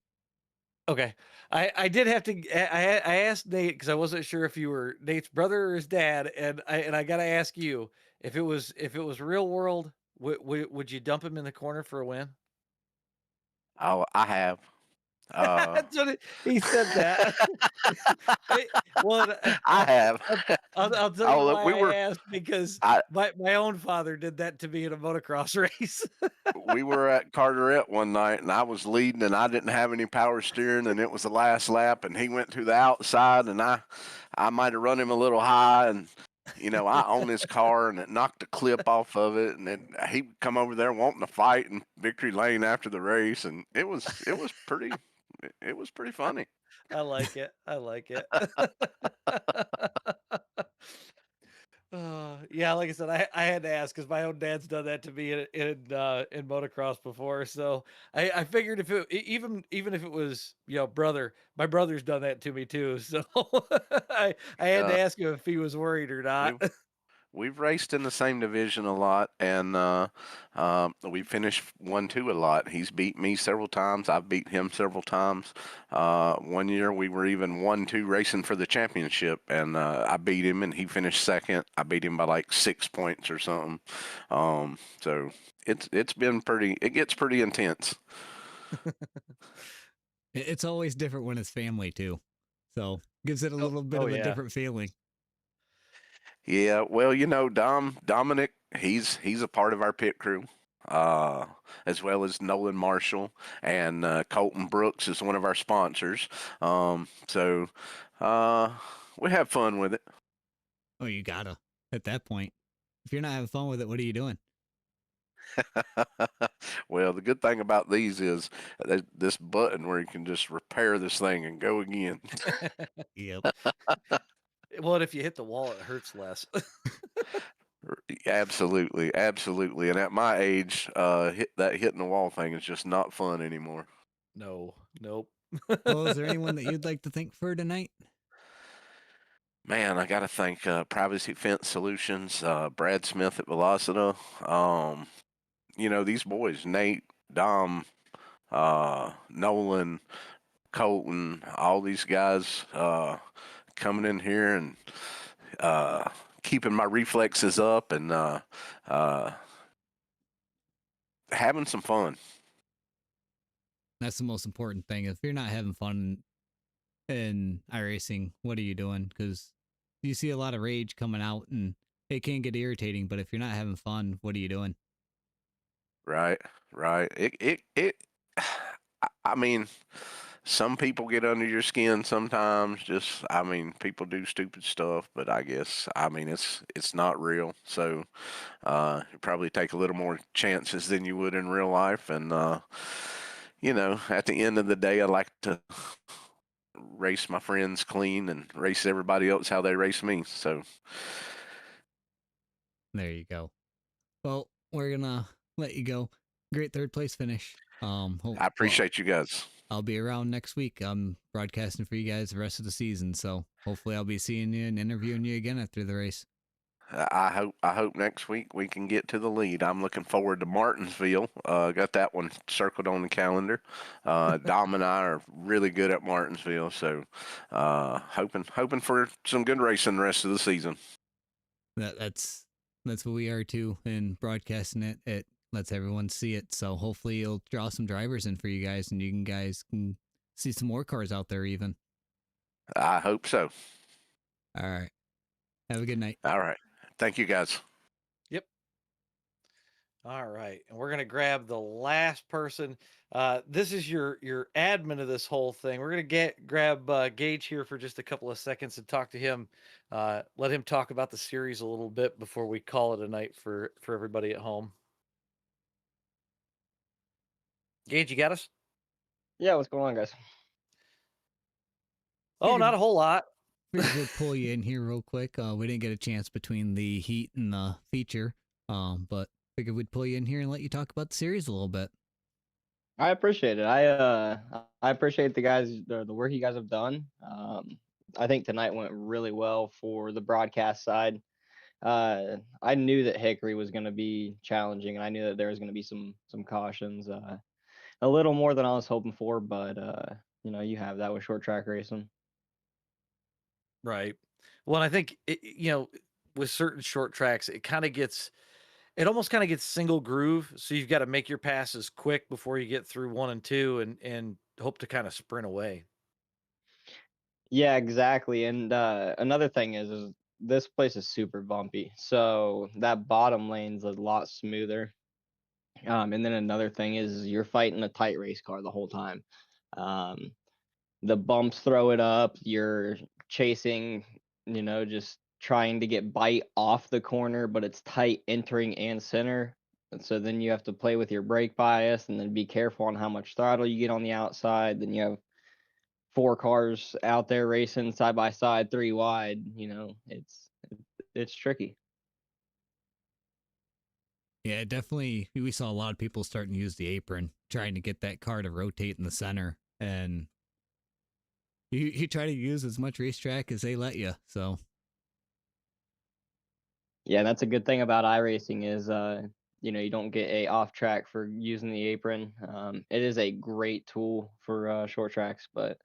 Okay. I did have to I asked Nate because I wasn't sure if you were Nate's brother or his dad, and I got to ask you if it was real world, would you dump him in the corner for a win? Oh, I have. That's what he said that. Well, I have. I'll tell Oh, you look, why I asked, because I my own father did that to me in a motocross race. we were at Carteret one night, and I was leading, and I didn't have any power steering, and it was the last lap, and he went to the outside, and I might have run him a little high, and I own his car, and it knocked the clip off of it, and then he come over there wanting to fight in victory lane after the race, and it was pretty funny. I like it. I like it. Yeah, like I said, I had to ask because my own dad's done that to me in motocross before. So I figured if even if it was brother, my brother's done that to me too. So I had to Uh, ask him if he was worried or not. we've we've raced in the same division a lot, and we finished 1-2 a lot. He's beat me several times. I've beat him several times. One year we were even 1-2 racing for the championship, and I beat him, and he finished second. I beat him by like 6 points or something. So it's been pretty. It gets pretty intense. It's always different when it's family too, so gives it a little bit of a different feeling. Yeah, well, Dominic, he's a part of our pit crew, uh, as well as Nolan Marshall and Colton Brooks is one of our sponsors. So we have fun with it. Oh, you gotta at that point. If you're not having fun with it, what are you doing? Well, the good thing about these is this button where you can just repair this thing and go again. Yep. Well, if you hit the wall, it hurts less. Absolutely, absolutely. And at my age, hitting the wall thing is just not fun anymore. No, nope. Well, is there anyone that you'd like to thank for tonight? Man, I got to thank Privacy Fence Solutions, Brad Smith at Velocita. These boys, Nate, Dom, Nolan, Colton, all these guys coming in here and keeping my reflexes up and having some fun. That's the most important thing. If you're not having fun in iRacing, what are you doing? Because you see a lot of rage coming out and it can get irritating, but if you're not having fun, what are you doing? Right, right. I mean, some people get under your skin sometimes. People do stupid stuff, but it's not real. So, you probably take a little more chances than you would in real life. And, at the end of the day, I like to race my friends clean and race everybody else how they race me. So, There you go. Well, we're gonna let you go. Great third place finish. I appreciate you guys. I'll be around next week. I'm broadcasting for you guys the rest of the season, so hopefully I'll be seeing you and interviewing you again after the race. I hope next week we can get to the lead. I'm looking forward to Martinsville. Got that one circled on the calendar. Dom and I are really good at Martinsville, so hoping for some good racing the rest of the season. That's what we are too, and broadcasting it lets everyone see it. So hopefully you'll draw some drivers in for you guys, and you guys can see some more cars out there even. I hope so. All right. Have a good night. All right. Thank you, guys. Yep. All right, and we're gonna grab the last person. This is your admin of this whole thing. We're gonna grab Gage here for just a couple of seconds and talk to him. Let him talk about the series a little bit before we call it a night for everybody at home. Gage, you got us? Yeah, what's going on, guys? Oh, not a whole lot. Figured we'd pull you in here real quick. We didn't get a chance between the heat and the feature, but figured we'd pull you in here and let you talk about the series a little bit. I appreciate it. I appreciate the guys, the work you guys have done. I think tonight went really well for the broadcast side. I knew that Hickory was going to be challenging, and I knew that there was going to be some cautions. A little more than I was hoping for, but you have that with short track racing. Right. Well, I think with certain short tracks, it almost kind of gets single groove. So you've got to make your passes quick before you get through 1 and 2, and hope to kind of sprint away. Yeah, exactly. And another thing is this place is super bumpy, so that bottom lane's a lot smoother. And then another thing is you're fighting a tight race car the whole time. Um, the bumps throw it up. You're chasing, just trying to get bite off the corner, but it's tight entering and center. And so then you have to play with your brake bias and then be careful on how much throttle you get on the outside. Then you have 4 cars out there racing side by side, 3 wide. It's tricky. Yeah, definitely. We saw a lot of people starting to use the apron, trying to get that car to rotate in the center, and you try to use as much racetrack as they let you. So Yeah, that's a good thing about iRacing is you don't get a off track for using the apron. It is a great tool for short tracks, but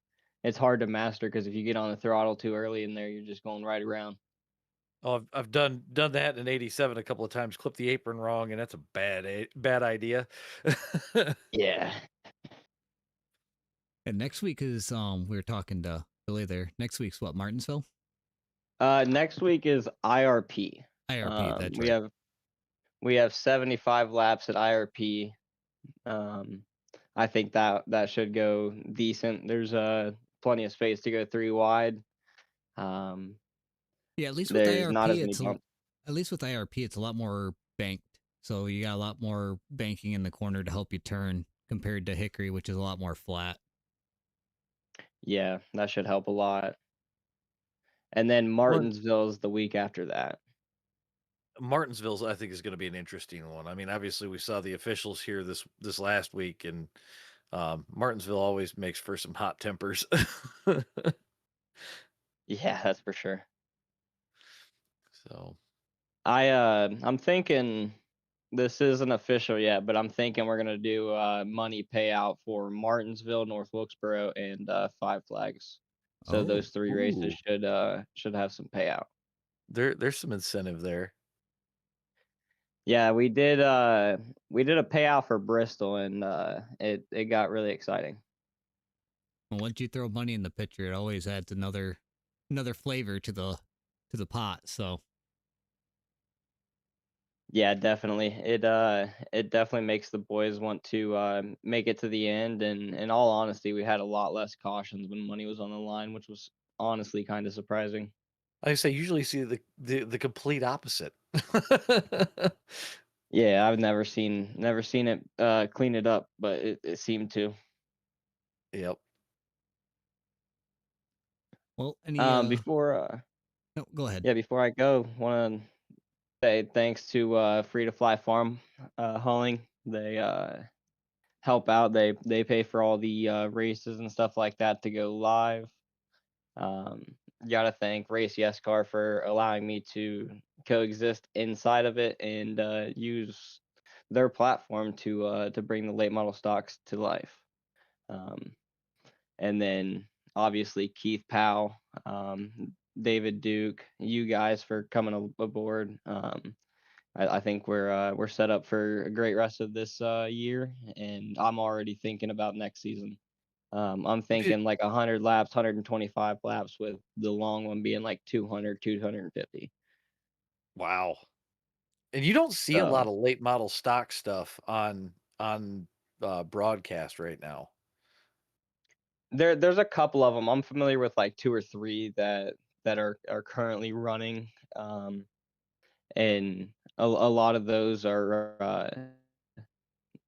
it's hard to master because if you get on the throttle too early in there, you're just going right around. Oh, I've done that in '87 a couple of times. Clipped the apron wrong, and that's a bad idea. Yeah. and next week is we were talking to Billy there. Next week's what, Martinsville? Next week is IRP. IRP, that's we right. have 75 laps at IRP. I think that should go decent. There's plenty of space to go 3 wide. Yeah, at least with There's not IRP, as many bumps. at least with IRP, it's a lot more banked. So you got a lot more banking in the corner to help you turn compared to Hickory, which is a lot more flat. Yeah, that should help a lot. And then Martinsville's the week after that. Martinsville's, I think, is going to be an interesting one. I mean, obviously, we saw the officials here this last week, and Martinsville always makes for some hot tempers. Yeah, that's for sure. So I'm thinking this isn't official yet, but I'm thinking we're gonna do money payout for Martinsville, North Wilkesboro, and Five Flags. So those 3 races should have some payout. there's some incentive there. Yeah, we did a payout for Bristol, and it got really exciting. And once you throw money in the pitcher, it always adds another flavor to the pot. So Yeah, definitely. It definitely makes the boys want to make it to the end. And in all honesty, we had a lot less cautions when money was on the line, which was honestly kind of surprising. Like I say, usually see the complete opposite. Yeah, I've never seen it clean it up, but it seemed to. Yep. well, any Before no, go ahead. yeah, before I go, want to say thanks to Free to Fly Farm hauling. They help out. They pay for all the races and stuff like that to go live. Gotta thank Race YESCAR for allowing me to coexist inside of it and use their platform to bring the late model stocks to life. And then obviously Keith Powell, David Duke, you guys for coming aboard. I think we're set up for a great rest of this year, and I'm already thinking about next season. I'm thinking like 100 laps, 125 laps, with the long one being like 200, 250. Wow. And you don't see a lot of late model stock stuff on broadcast right now. There's a couple of them. I'm familiar with like 2 or 3 that are currently running, and a lot of those are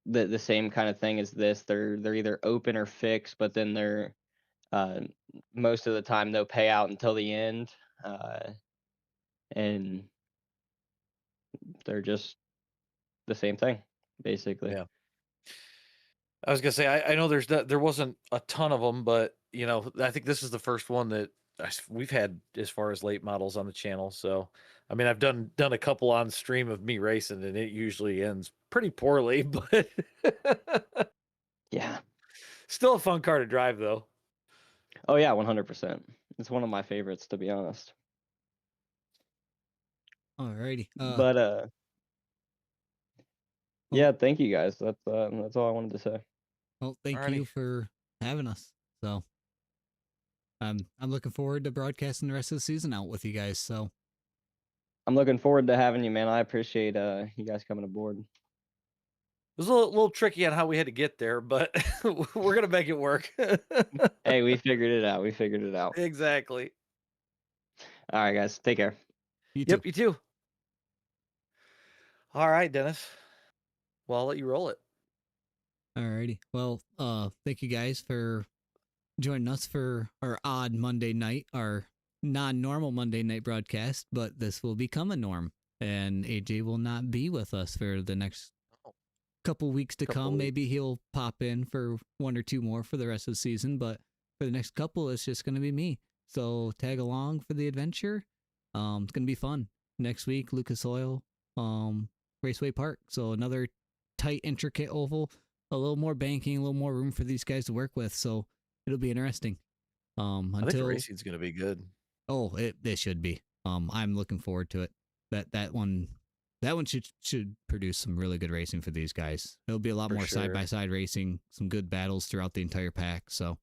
the same kind of thing as this. They're either open or fixed, but then they're most of the time they'll pay out until the end, and they're just the same thing basically. Yeah. I was gonna say I know there wasn't a ton of them, but I think this is the first one that we've had as far as late models on the channel. So I mean, I've done a couple on stream of me racing, and it usually ends pretty poorly, but Yeah. still a fun car to drive though. Oh yeah, 100%. It's one of my favorites, to be honest. Alrighty. But yeah, thank you guys. That's all I wanted to say. Well, thank you for having us. So I'm looking forward to broadcasting the rest of the season out with you guys. So I'm looking forward to having you, man. I appreciate you guys coming aboard. It was a little tricky on how we had to get there, but we're gonna make it work. Hey, we figured it out. We figured it out. Exactly. All right, guys. Take care. you too. Yep, you too. All right, Dennis. Well, I'll let you roll it. Alrighty. Well, thank you guys for joining us for our odd Monday night, our non-normal Monday night broadcast, but this will become a norm, and AJ will not be with us for the next couple weeks to come. Maybe he'll pop in for 1 or 2 more for the rest of the season, but for the next couple, it's just going to be me. So tag along for the adventure. It's going to be fun. Next week, Lucas Oil, Raceway Park. So another tight, intricate oval, a little more banking, a little more room for these guys to work with. So it'll be interesting. I think the racing's going to be good. Oh, it should be. I'm looking forward to it. That one should produce some really good racing for these guys. It'll be a lot more side by side racing, some good battles throughout the entire pack. So,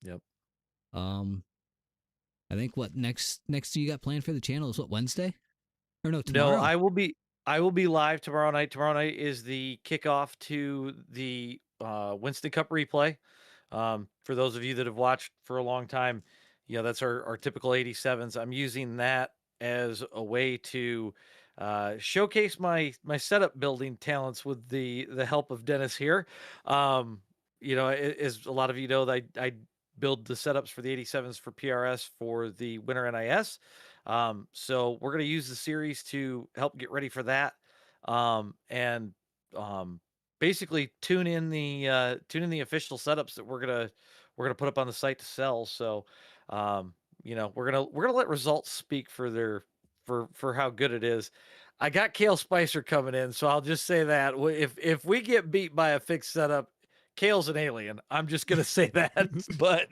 yep. I think what next you got planned for the channel is what, Wednesday? Or no, No, tomorrow. I will be live tomorrow night. Tomorrow night is the kickoff to the Winston Cup replay. For those of you that have watched for a long time, that's our typical 87s. I'm using that as a way to showcase my setup building talents with the help of Dennis here. As a lot of you know, I build the setups for the 87s for PRS for the Winter NIS. So we're going to use the series to help get ready for that. And basically tune in the official setups that we're gonna put up on the site to sell. So we're gonna let results speak for how good it is. I got Kale Spicer coming in, so I'll just say that if we get beat by a fixed setup, Kale's an alien. I'm just gonna say that. But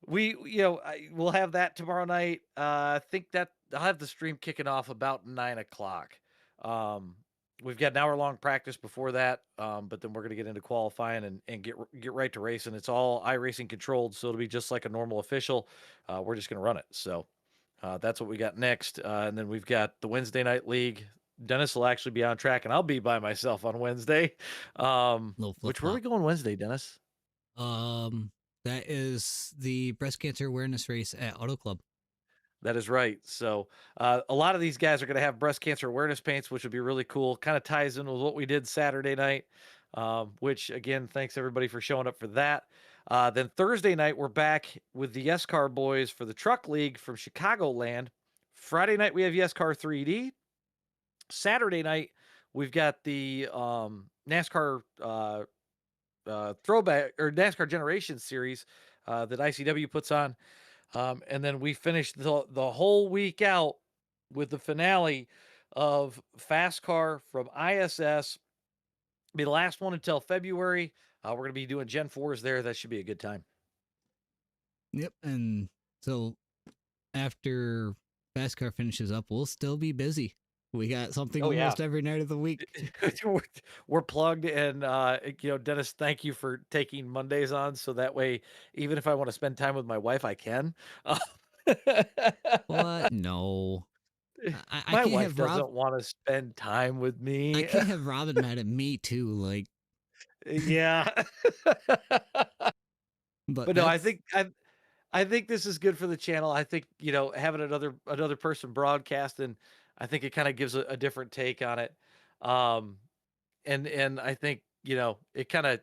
we'll have that tomorrow night. I think that I'll have the stream kicking off about 9:00. We've got an hour-long practice before that, but then we're going to get into qualifying and get right to racing. It's all iRacing controlled, so it'll be just like a normal official. We're just going to run it. So that's what we got next. And then we've got the Wednesday night league. Dennis will actually be on track, and I'll be by myself on Wednesday. Which where are we going Wednesday, Dennis? That is the breast cancer awareness race at Auto Club. That is right. So a lot of these guys are going to have breast cancer awareness paints, which would be really cool. Kind of ties in with what we did Saturday night, which, again, thanks everybody for showing up for that. Then Thursday night, we're back with the YESCAR boys for the Truck League from Chicagoland. Friday night, we have YESCAR 3D. Saturday night, we've got the NASCAR throwback or NASCAR Generations series that ICW puts on. And then we finished the whole week out with the finale of Fast Car from ISS. Be the last one until February. We're going to be doing Gen 4s there. That should be a good time. Yep. And so after Fast Car finishes up, we'll still be busy. We got something almost every night of the week. We're plugged, and Dennis, thank you for taking Mondays on, so that way, even if I want to spend time with my wife, I can. What? No. My wife doesn't want to spend time with me. I can't have Robin mad at me too. Like, yeah. But no, I think this is good for the channel. I think having another person broadcasting, I think it kind of gives a different take on it. And I think, it kind of,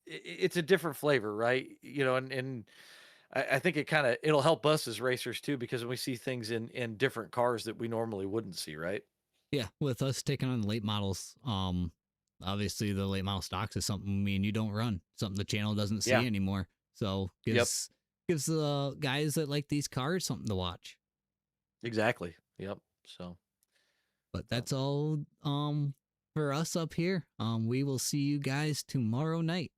it's a different flavor, right? And I think it'll help us as racers too, because when we see things in different cars that we normally wouldn't see, right? Yeah. With us taking on the late models, obviously the late model stocks is something me and you don't run, something the channel doesn't see anymore. So gives the guys that like these cars something to watch. Exactly. Yep. So, but that's all for us up here. We will see you guys tomorrow night.